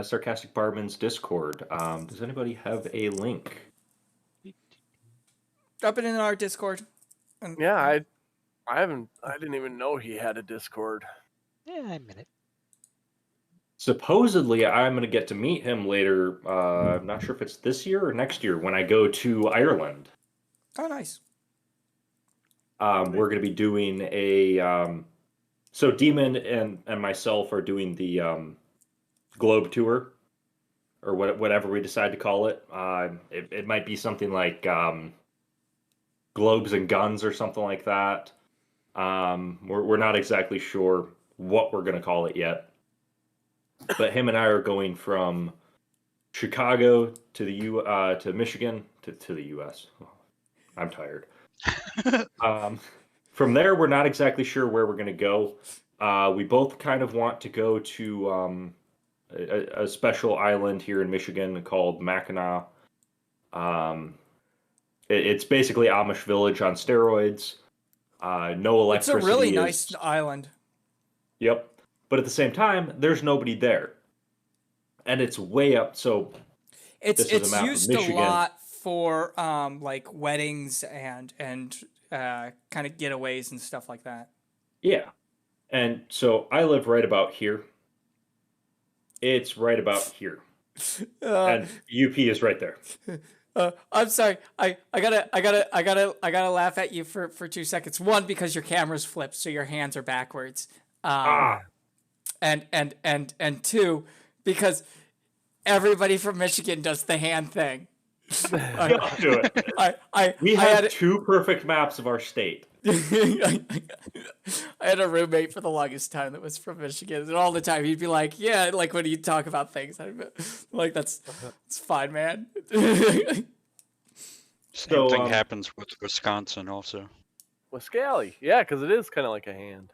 Sarcastic Barman's Discord. Does anybody have a link? Drop it in our Discord. Yeah, I didn't even know he had a Discord. Yeah, I'm in it. Supposedly, I'm going to get to meet him later. I'm not sure if it's this year or next year when I go to Ireland. Oh, nice. We're going to be doing a... so Demon and myself are doing the Globe Tour, or whatever we decide to call it. It might be something like Globes and Guns or something like that. We're not exactly sure what we're going to call it yet. But him and I are going from Chicago to the to Michigan to the U.S. I'm tired. From there, we're not exactly sure where we're going to go. We both kind of want to go to a special island here in Michigan called Mackinac. It's basically Amish village on steroids. No electricity. It's a really nice island. Yep. But at the same time, there's nobody there. And it's way up. So it's used a lot for like weddings and kind of getaways and stuff like that. Yeah. And so I live right about here. It's right about here. And UP is right there. I'm sorry. I gotta laugh at you for 2 seconds. One, because your camera's flipped, so your hands are backwards. And two, because everybody from Michigan does the hand thing. I'll do it. We have two perfect maps of our state. I had a roommate for the longest time that was from Michigan, and all the time he'd be like, "Yeah, like when you talk about things, I'd be like, it's fine, man." Same thing happens with Wisconsin also. Wiscali, yeah, because it is kind of like a hand.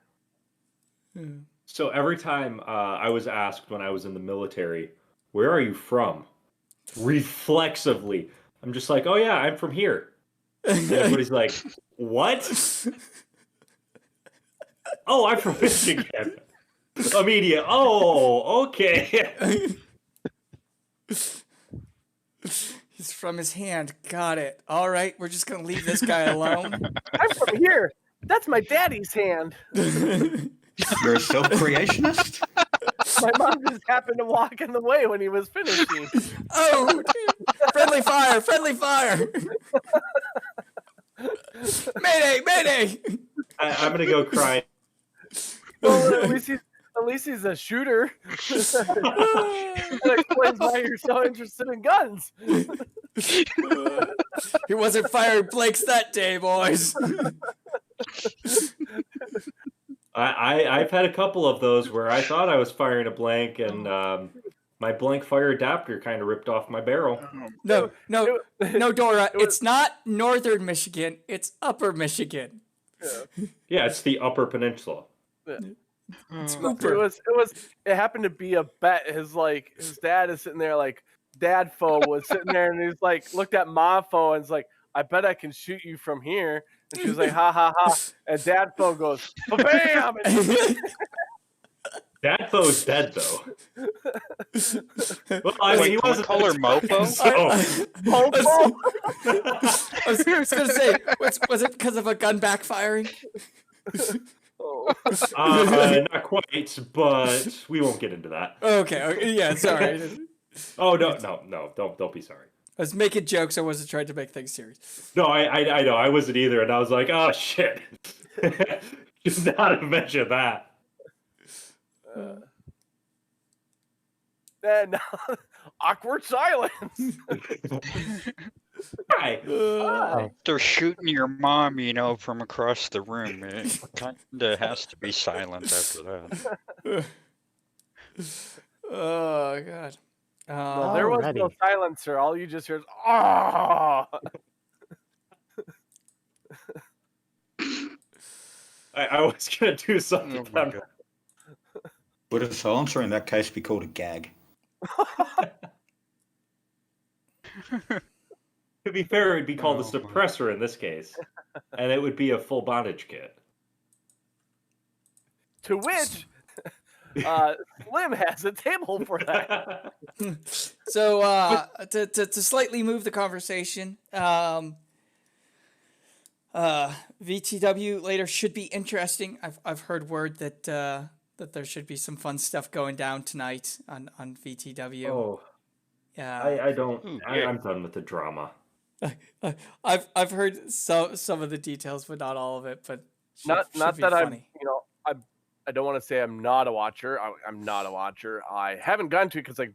So every time I was asked when I was in the military, "Where are you from?" Reflexively, I'm just like, "Oh yeah, I'm from here." And everybody's like, "What?" "Oh, I'm from Michigan." Immediate. "Oh, okay." He's from his hand. Got it. All right, we're just gonna leave this guy alone. I'm from here. That's my daddy's hand. You're a self-creationist? My mom just happened to walk in the way when he was finishing. Oh, friendly fire! Friendly fire! Mayday! Mayday! I'm gonna go cry. Well, at least he's a shooter. That explains why you're so interested in guns. He wasn't firing blanks that day, boys. I've had a couple of those where I thought I was firing a blank, and my blank fire adapter kind of ripped off my barrel. No, Dora. It's not northern Michigan. It's upper Michigan. Yeah, it's the Upper Peninsula. Yeah. It happened to be a bet. His dad is sitting there like Dadfo was sitting there, and he's like looked at Mafo and is like, I bet I can shoot you from here. And she was like, ha ha ha. And Dadfo goes, bam! Dadfo's dead though. Well, I mean, he wasn't. Call her Mofo. Mofo. I was gonna say, was it because of a gun backfiring? Not quite, but we won't get into that. Okay, yeah, sorry. Oh no, don't be sorry. I was making jokes. I wasn't trying to make things serious. No, I know I wasn't either, and I was like, oh shit, should not have mentioned that. Then awkward silence. Hi. They're shooting your mom, from across the room. It kind of has to be silent after that. Oh God. No, there was no silencer. All you just heard is, oh! I was going to do something. Would a silencer in that case be called a gag? To be fair, it'd be called a suppressor in this case. And it would be a full bondage kit. To which Slim has a table for that. So to slightly move the conversation, VTW later should be interesting. I've heard word that there should be some fun stuff going down tonight on VTW. Oh, yeah. I don't. I'm done with the drama. I've heard some of the details, but not all of it. But not that funny. I don't want to say I'm not a watcher. I'm not a watcher. I haven't gotten to it because I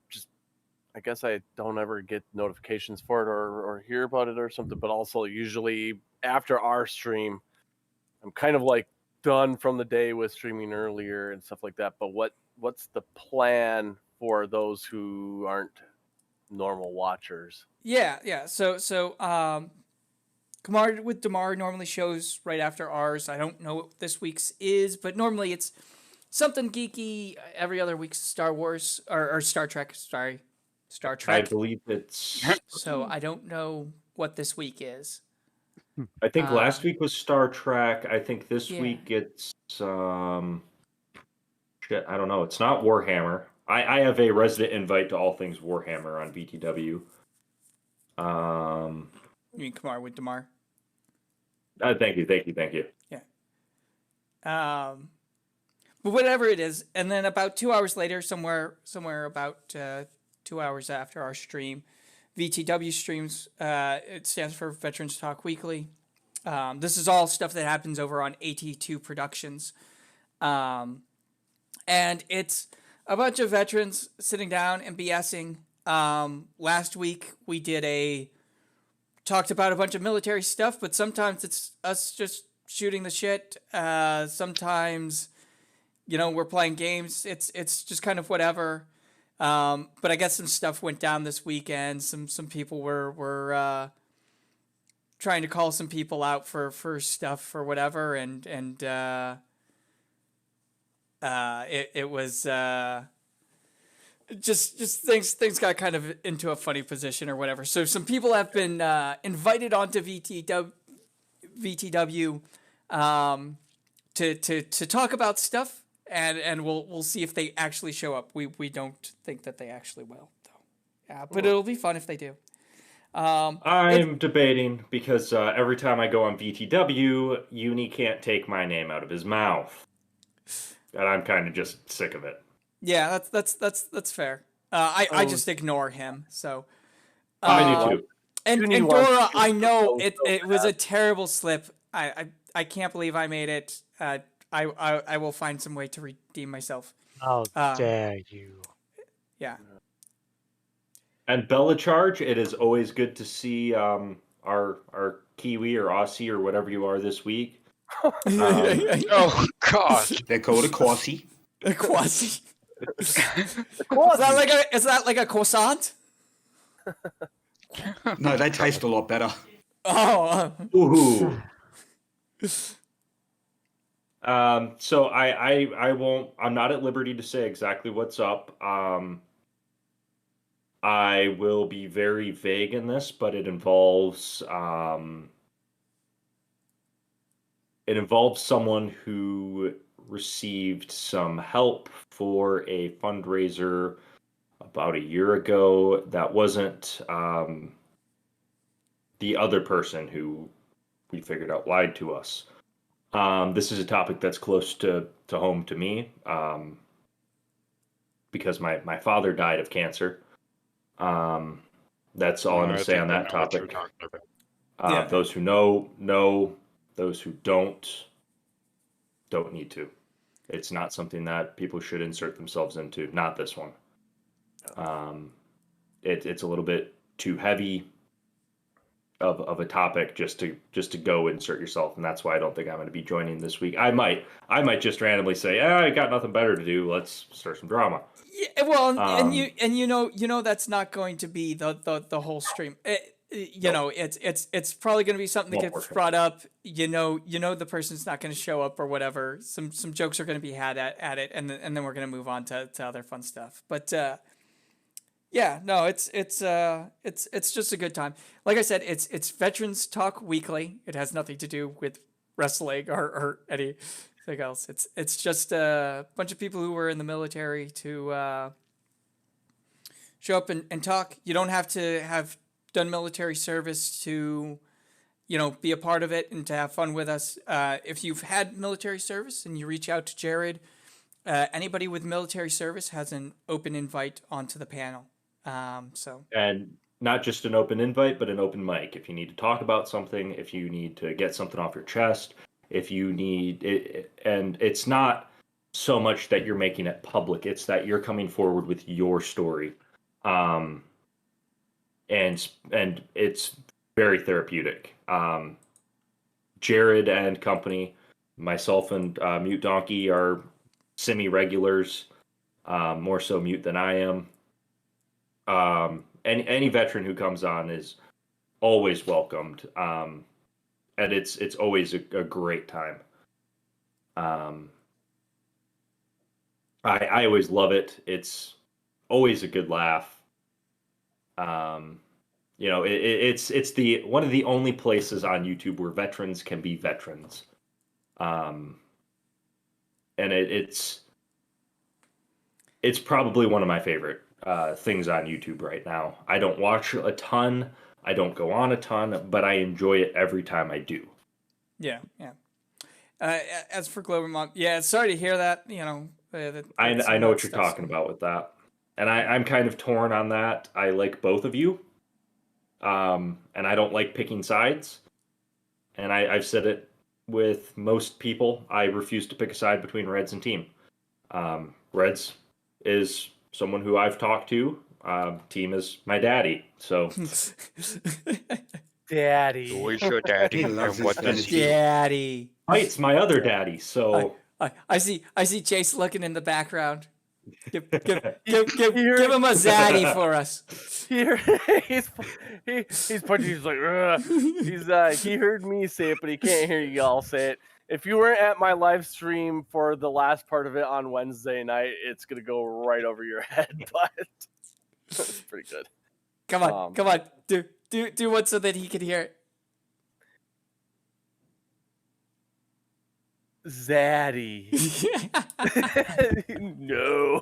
guess I don't ever get notifications for it or hear about it or something. But also usually after our stream, I'm kind of like done from the day with streaming earlier and stuff like that. But what's the plan for those who aren't normal watchers? Yeah. So Kamar with Damar normally shows right after ours. I don't know what this week's is, but normally it's something geeky. Every other week's Star Wars or Star Trek. Sorry, Star Trek. I believe it's. So I don't know what this week is. I think last week was Star Trek. I think this week it's shit. I don't know. It's not Warhammer. I have a resident invite to all things Warhammer on VTW. You mean Kamar with Damar? Thank you. Yeah. But whatever it is, and then about 2 hours later, somewhere about 2 hours after our stream, VTW streams. It stands for Veterans Talk Weekly. This is all stuff that happens over on AT2 Productions, and it's a bunch of veterans sitting down and BSing. Last week we talked about a bunch of military stuff, but sometimes it's us just shooting the shit. Sometimes, we're playing games. It's just kind of whatever. But I guess some stuff went down this weekend. Some people were trying to call some people out for stuff or whatever, and it was just things got kind of into a funny position or whatever. So some people have been invited onto VTW to talk about stuff, and we'll see if they actually show up. We don't think that they actually will, though. Yeah, but it'll be fun if they do. I'm debating because every time I go on VTW, Uni can't take my name out of his mouth, and I'm kind of just sick of it. Yeah, that's fair. I just ignore him. So I do too. And Dora, I know it was a terrible slip. I can't believe I made it. I will find some way to redeem myself. How Um, dare you? Yeah. And Bella Charge, it is always good to see our Kiwi or Aussie or whatever you are this week. Oh God! They're called a quasi. A quasi. Quasi. Is that like a croissant? No, they taste a lot better. Oh. Ooh. So I won't. I'm not at liberty to say exactly what's up. I will be very vague in this, but it involves someone who received some help for a fundraiser about a year ago. That wasn't the other person who we figured out lied to us. This is a topic that's close to home to me because my father died of cancer. That's all I'm going to say on that topic. Yeah. Those who know. Those who don't need to. It's not something that people should insert themselves into. Not this one. It's a little bit too heavy of a topic just to go insert yourself, and that's why I don't think I'm going to be joining this week. I might just randomly say, I got nothing better to do. Let's start some drama. Yeah, well, and you know that's not going to be the whole stream. It's probably going to be something that gets brought up. You know the person's not going to show up or whatever. Some jokes are going to be had at it, and then we're going to move on to other fun stuff. But yeah, no, it's just a good time. Like I said, it's Veterans Talk Weekly. It has nothing to do with wrestling or anything else. It's just a bunch of people who were in the military to show up and talk. You don't have to have done military service to, be a part of it and to have fun with us. If you've had military service and you reach out to Jared, anybody with military service has an open invite onto the panel. And not just an open invite, but an open mic. If you need to talk about something, if you need to get something off your chest, if you need it, and it's not so much that you're making it public, it's that you're coming forward with your story. And it's very therapeutic. Jared and company, myself and Mute Donkey are semi-regulars, more so Mute than I am. Any veteran who comes on is always welcomed, and it's always a great time. I always love it. It's always a good laugh. It's the one of the only places on YouTube where veterans can be veterans. And it's probably one of my favorite things on YouTube right now. I don't watch a ton, I don't go on a ton, but I enjoy it every time I do. Yeah. As for Glover Mom, sorry to hear that. I know what you're talking about with that, and I'm kind of torn on that. I like both of you, and I don't like picking sides. And I've said it with most people. I refuse to pick a side between Reds and Team. Reds is someone who I've talked to. Team is my daddy. So, Daddy. Who is your daddy? And what does he? Daddy. It's my other daddy. So I see Chase looking in the background. Give him a zaddy for us. He's punching. He's like, ugh. He heard me say it, but he can't hear y'all say it. If you weren't at my live stream for the last part of it on Wednesday night, it's gonna go right over your head. But it's pretty good. Come on, do one so that he can hear it. Zaddy. No.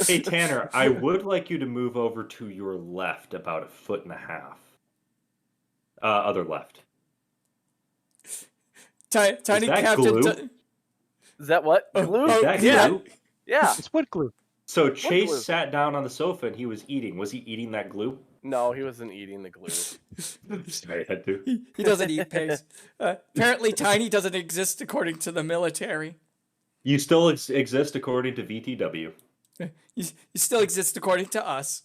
Hey Tanner, I would like you to move over to your left about 1.5 feet. Other left. Tiny that Captain. glue? Is that what? Glue? Is that yeah. glue? Yeah. It's wood glue. So Chase sat down on the sofa and he was eating. Was he eating that glue? No, he wasn't eating the glue. Sorry, I had to. He doesn't eat pigs. Apparently, Tiny doesn't exist according to the military. You still exist according to VTW. You still exist according to us.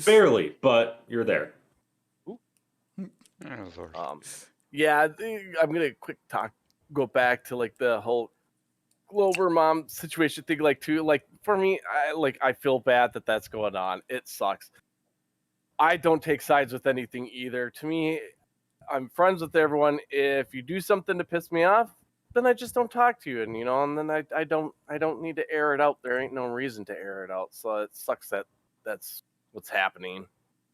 Barely, but you're there. Yeah, I'm gonna go back to like the whole Glover mom situation thing. Like, too, like for me, I feel bad that that's going on. It sucks. I don't take sides with anything either. To me, I'm friends with everyone. If you do something to piss me off, then I just don't talk to you, and and then I don't need to air it out. There ain't no reason to air it out. So it sucks that that's what's happening.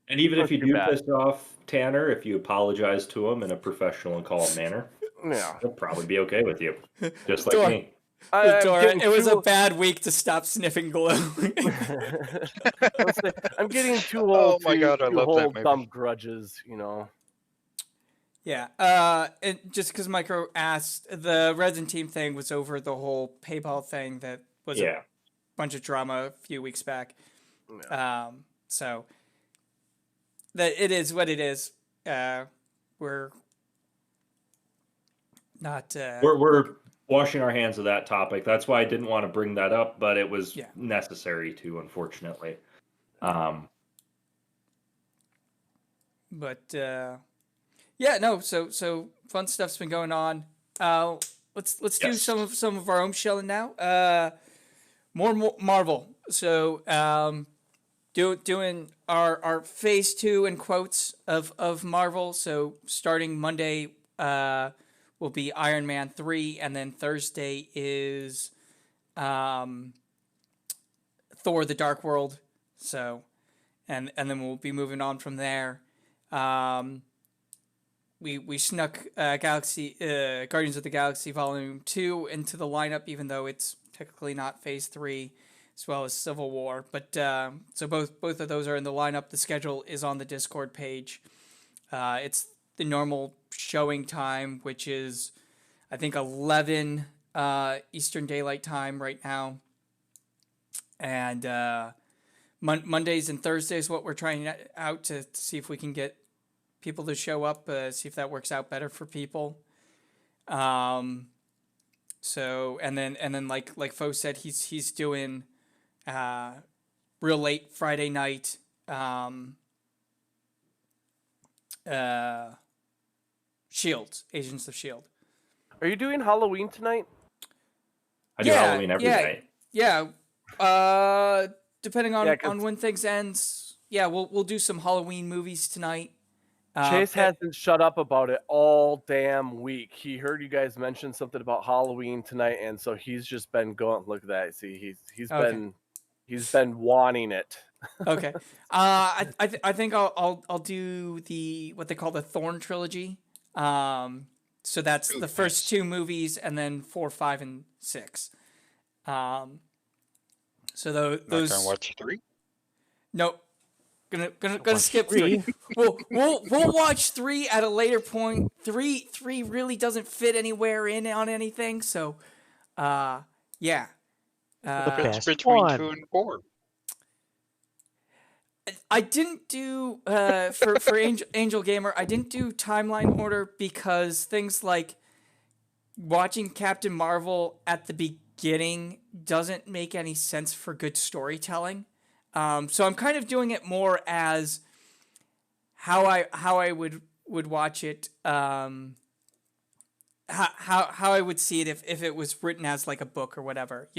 And even if you Too do bad. piss off Tanner, if you apologize to him in a professional and calm manner, Yeah, he'll probably be okay with you. Just like Dora. me. Dora, it was a bad week to stop sniffing glue. I'm getting too Oh old my God, I to love that hold movie. dumb grudges, Yeah. And just because Micro asked, the Resident Team thing was over the whole PayPal thing that was a bunch of drama a few weeks back. Yeah. So that it is what it is. We're not. We're washing our hands of that topic. That's why I didn't want to bring that up, but it was necessary to, unfortunately. But yeah, no. So fun stuff's been going on. Let's do some of our own shelling now. More Marvel. So doing our phase 2 in quotes of Marvel. So starting Monday will be Iron Man 3, and then Thursday is Thor: The Dark World. So and then we'll be moving on from there. We snuck Guardians of the Galaxy Volume 2 into the lineup, even though it's technically not Phase 3, as well as Civil War. But so both of those are in the lineup. The schedule is on the Discord page. It's the normal showing time, which is, I think, 11 Eastern Daylight Time right now. And Mondays and Thursdays, what we're trying out to see if we can get people to show up, see if that works out better for people. So and then like Fo said, he's doing real late Friday night Shield, Agents of Shield. Are you doing Halloween tonight? I do Halloween every night. Yeah. Depending on when things ends, we'll do some Halloween movies tonight. Chase hasn't shut up about it all damn week. He heard you guys mention something about Halloween tonight, and so he's just been going. Look at that. See, he's been wanting it. Okay. I think I'll do what they call the Thorn trilogy. So that's the first 2 movies, and then 4, 5, and 6. So those. Not gonna watch 3? Nope. Gonna skip 3. We'll watch 3 at a later point. 3 really doesn't fit anywhere on anything. So, yeah. It's between 2 and 4. I didn't do for Angel Gamer. I didn't do timeline order because things like watching Captain Marvel at the beginning doesn't make any sense for good storytelling. So I'm kind of doing it more as how I would watch it. How I would see it if it was written as like a book or whatever.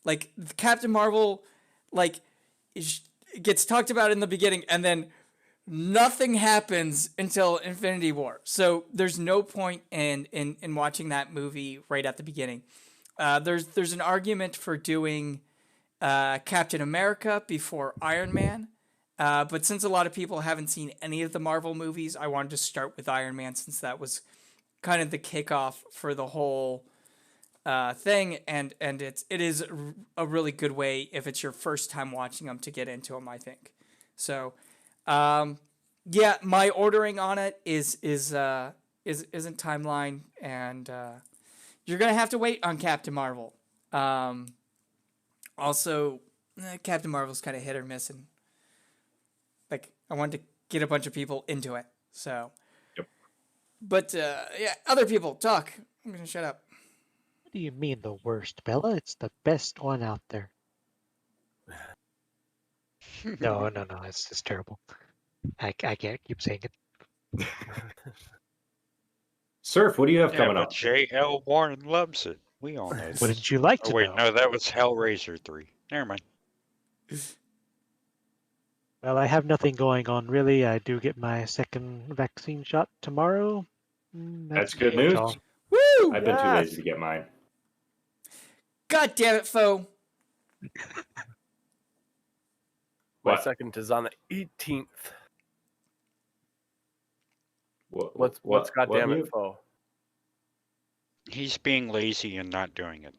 Like Captain Marvel, like gets talked about in the beginning, and then nothing happens until Infinity War. So there's no point in watching that movie right at the beginning. There's an argument for doing Captain America before Iron Man, but since a lot of people haven't seen any of the Marvel movies, I wanted to start with Iron Man since that was kind of the kickoff for the whole thing, and it is a really good way if it's your first time watching them to get into them, I think. So, my ordering on it isn't timeline, and you're gonna have to wait on Captain Marvel. Also, Captain Marvel's kind of hit or miss, and like I wanted to get a bunch of people into it. So, but other people talk. I'm gonna shut up. do you mean the worst, Bella? It's the best one out there. No, it's terrible. I can't keep saying it. Surf, what do you have coming but up? J.L. Warren loves it. We all know this. Wouldn't you like to wait, know? no, that was Hellraiser 3. Never mind. Well, I have nothing going on really. I do get my second vaccine shot tomorrow. That's good pretty much news. all. Woo! I've been too lazy to get mine. God damn it, foe. My What? second is on the 18th. What's goddamn it, mute? foe? He's being lazy and not doing it.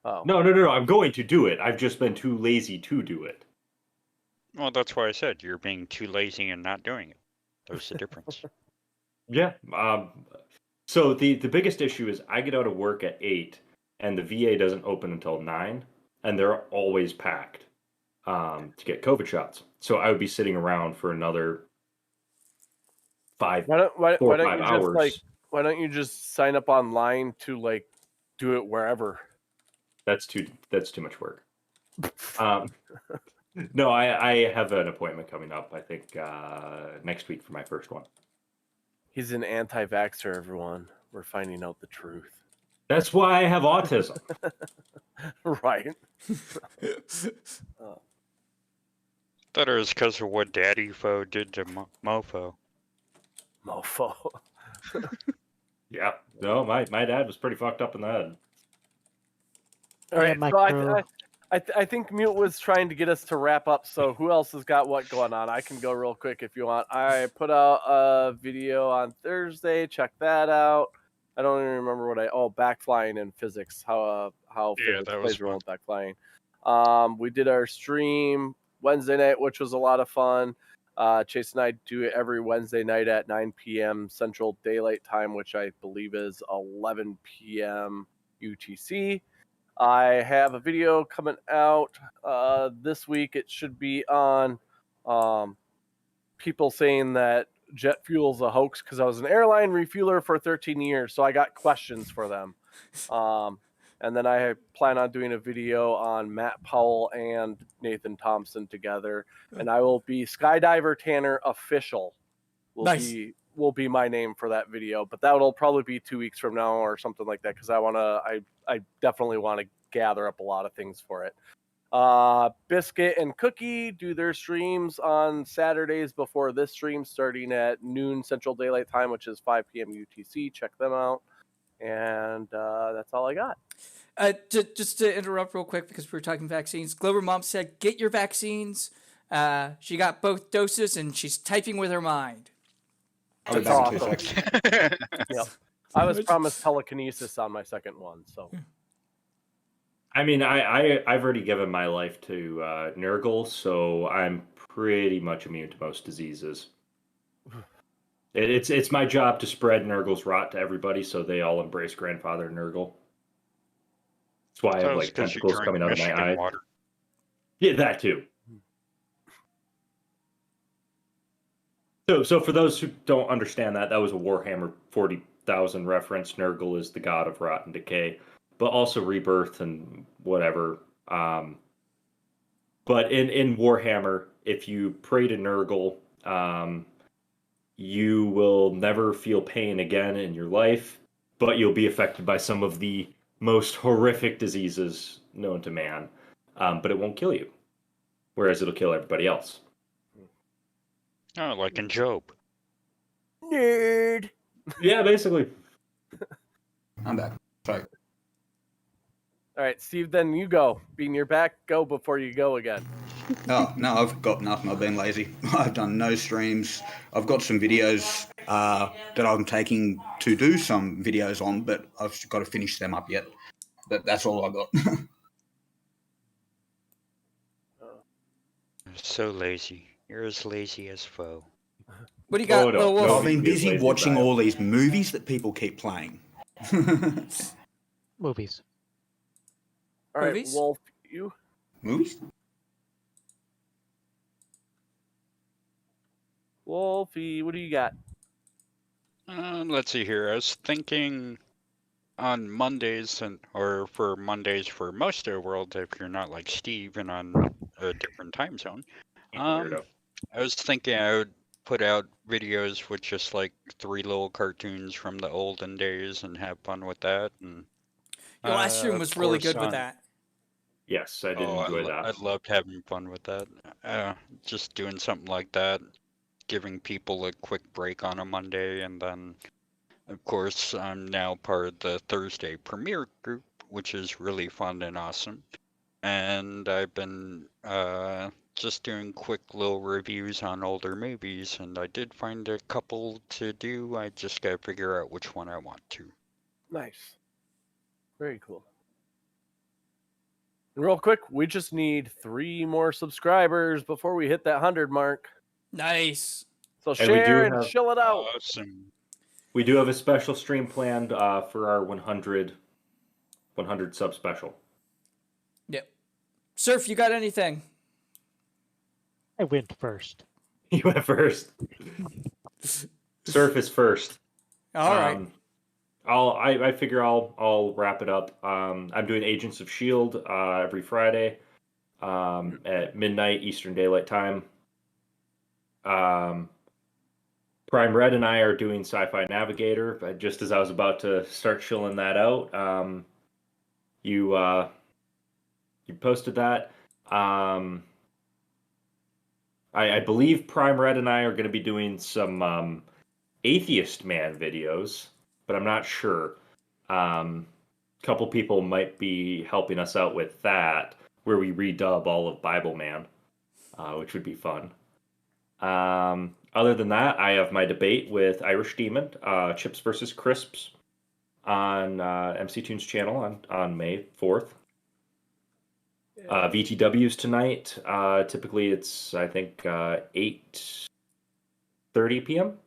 Oh. No. I'm going to do it. I've just been too lazy to do it. Well, that's why I said you're being too lazy and not doing it. There's the difference. Yeah. So the biggest issue is I get out of work at 8, and the VA doesn't open until 9, and they're always packed to get COVID shots. So I would be sitting around for another 4 or 5 hours. Why don't you just sign up online to like do it wherever? That's too much work. No, I have an appointment coming up. I think next week for my first one. He's an anti-vaxxer, everyone. We're finding out the truth. That's why I have autism. Right. That is because of what Daddy Foe did to Mofo. Mofo. Yeah. No, my dad was pretty fucked up in the head. All right. So I think Mute was trying to get us to wrap up. So who else has got what going on? I can go real quick if you want. I put out a video on Thursday. Check that out. I don't even remember what backflying in physics. How physics plays a role in backflying. We did our stream Wednesday night, which was a lot of fun. Chase and I do it every Wednesday night at 9 p.m. Central Daylight Time, which I believe is 11 p.m. UTC. I have a video coming out this week. It should be on people saying that jet fuel is a hoax because I was an airline refueler for 13 years, so I got questions for them. And then I plan on doing a video on Matt Powell and Nathan Thompson together, and I will be Skydiver Tanner Official. Will be my name for that video, but that'll probably be 2 weeks from now or something like that because I definitely want to gather up a lot of things for it. Biscuit and Cookie do their streams on Saturdays before this stream, starting at noon Central Daylight Time, which is 5 p.m. UTC. Check them out. And that's all I got. Just to interrupt real quick because we were talking vaccines. Glover Mom said, "Get your vaccines." She got both doses and she's typing with her mind. That's awesome. Yep. I was promised telekinesis on my second one, so. I mean, I've already given my life to Nurgle, so I'm pretty much immune to most diseases. It's my job to spread Nurgle's rot to everybody, so they all embrace Grandfather Nurgle. That's why I have like tentacles coming out of my eye. Water. Yeah, that too. So for those who don't understand that was a Warhammer 40,000 reference. Nurgle is the god of rot and decay, but also rebirth and whatever. But in Warhammer, if you pray to Nurgle, you will never feel pain again in your life, but you'll be affected by some of the most horrific diseases known to man. But it won't kill you, whereas it'll kill everybody else. Oh, like in Job. Nerd. Yeah, basically. I'm back. Sorry. All right, Steve, then you go. Being your back, go before you go again. No, I've got nothing. I've been lazy. I've done no streams. I've got some videos that I'm taking to do some videos on, but I've got to finish them up yet. But that's all I got. You're so lazy. You're as lazy as Foe. What do you got? Oh, no. I've been busy watching all these movies that people keep playing. Movies. All right, Movies? Wolf, you? Movies? Wolfie, what do you got? Let's see here. I was thinking on Mondays or for Mondays for most of the world, if you're not like Steve and on a different time zone, Weirdo. I was thinking I would put out videos with just like 3 little cartoons from the olden days and have fun with that. And Your last stream of was really course good with that. Yes, I did enjoy that. I loved having fun with that. Just doing something like that, giving people a quick break on a Monday, and then of course I'm now part of the Thursday premiere group, which is really fun and awesome. And I've been just doing quick little reviews on older movies, and I did find a couple to do. I just gotta figure out which one I want to. Nice. Very cool. And real quick, we just need 3 more subscribers before we hit that 100 mark. Nice. So And we do share and have- chill it out. Awesome. We do have a special stream planned for our 100 sub special. Yep. Surf, you got anything? I went first. You went first. Surf is first. All right. I figure I'll wrap it up. I'm doing Agents of Shield every Friday at midnight Eastern Daylight Time. Prime Red and I are doing Sci-Fi Navigator, but just as I was about to start chilling that out, you posted that. I believe Prime Red and I are going to be doing some Atheist Man videos, but I'm not sure. Couple people might be helping us out with that, where we redub all of Bible Man, which would be fun. Other than that, I have my debate with Irish Demon, Chips versus Crisps, on MC Tunes channel on May 4th. VTW's tonight. Typically, it's I think 8:30 p.m.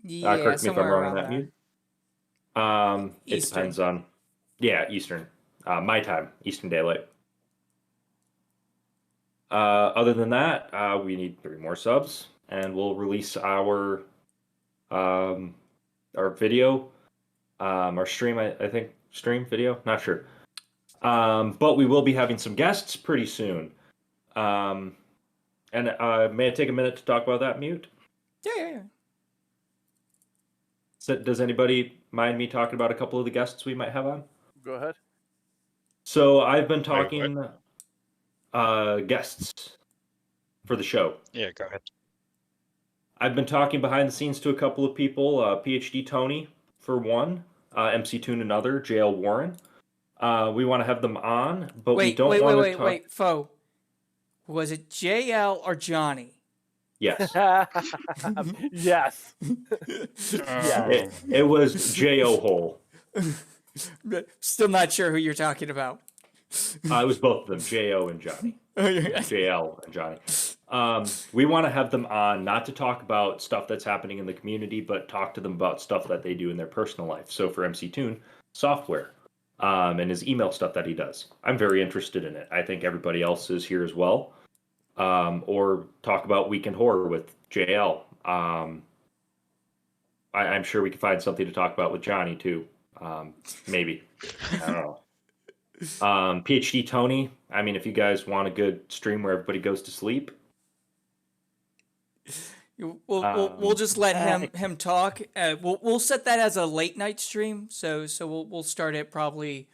Yeah, Correct me if I'm somewhere wrong around on that, there. Mute. It Eastern. depends on, Eastern. My time, Eastern Daylight. Other than that, we need 3 more subs, and we'll release our video, our stream. I think stream video. Not sure. But we will be having some guests pretty soon. And may I take a minute to talk about that, Mute? Yeah. So, does anybody mind me talking about a couple of the guests we might have on? Go ahead. So I've been talking guests for the show. Yeah, go ahead. I've been talking behind the scenes to a couple of people. PhD Tony for one, MC Toon another, JL Warren. We want to have them on, but we don't want to talk. Wait, Fo. Was it JL or Johnny? Yes. Yes. It was J.O. Hole. Still not sure who you're talking about. It was both of them, J.O. and Johnny. JL and Johnny. We want to have them on, not to talk about stuff that's happening in the community, but talk to them about stuff that they do in their personal life. So for MC Toon, software, and his email stuff that he does. I'm very interested in it. I think everybody else is here as well. Or talk about Weekend Horror with JL. I'm sure we can find something to talk about with Johnny too. Maybe. I don't know. PhD Tony. I mean, if you guys want a good stream where everybody goes to sleep, we'll just let him talk. We'll set that as a late night stream. So we'll start it probably,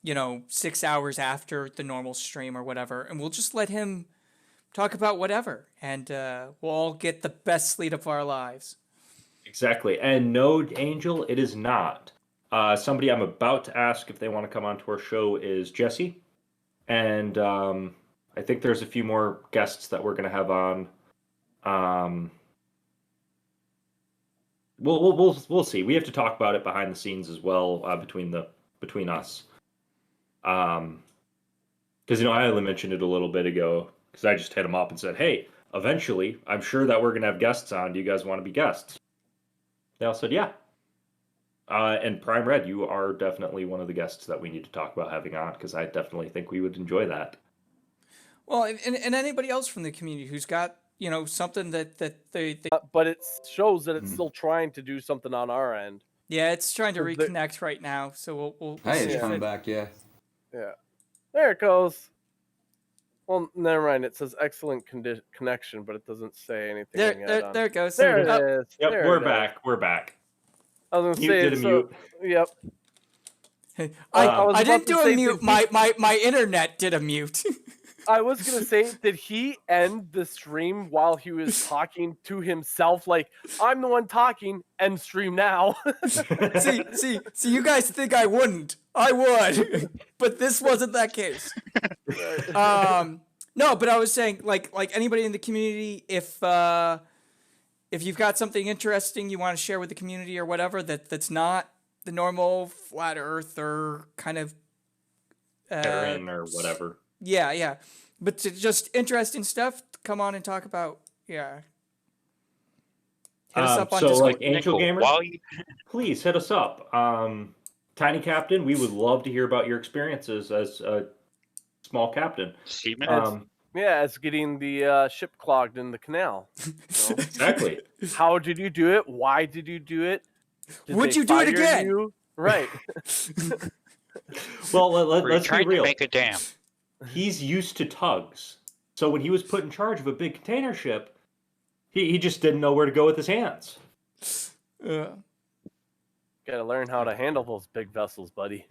6 hours after the normal stream or whatever, and we'll just let him talk about whatever, and we'll all get the best sleep of our lives. Exactly. And no, Angel, it is not. Somebody I'm about to ask if they want to come onto our show is Jesse. And I think there's a few more guests that we're going to have on. We'll see. We have to talk about it behind the scenes as well, between us. Because I only mentioned it a little bit ago because I just hit them up and said, "Hey, eventually, I'm sure that we're going to have guests on. Do you guys want to be guests?" They all said, "Yeah." And Prime Red, you are definitely one of the guests that we need to talk about having on because I definitely think we would enjoy that. Well, and anybody else from the community who's got something that they but it shows that it's still trying to do something on our end. Yeah, it's trying to So the- reconnect right now, so we'll Hey, see it's if coming it- back. Yeah. Yeah. There it goes. Well, never mind. It says excellent connection, but it doesn't say anything. There it goes. There it Oh, is. Yep, There we're it is. back. We're back. I was gonna Mute say did a so. mute. Yep. I was I about didn't to do a say, mute. did he- My internet did a mute. I was gonna say, did he end the stream while he was talking to himself? Like, I'm the one talking. End stream now. see, you guys think I wouldn't. I would, but this wasn't that case. No, but I was saying, like anybody in the community, if you've got something interesting you want to share with the community or whatever that's not the normal flat Earth or kind of Aaron or whatever. Yeah, but just interesting stuff. Come on and talk about. Yeah. Hit us up on so Discord. like Angel Gamer, please hit us up. Tiny Captain, we would love to hear about your experiences as a small captain. Yeah, it's getting the ship clogged in the canal. So, Exactly. How did you do it? Why did you do it? Would they you do it fire again? you? Right. Well, let's be trying real. to make a dam. He's used to tugs. So when he was put in charge of a big container ship, he just didn't know where to go with his hands. Gotta learn how to handle those big vessels, buddy.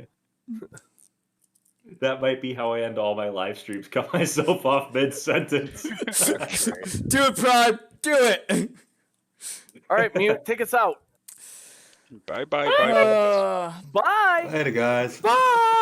That might be how I end all my live streams. Cut myself off mid-sentence. Do it, Prime. Do it. All right, Mute, take us out. Bye. Bye. Later, guys. Bye.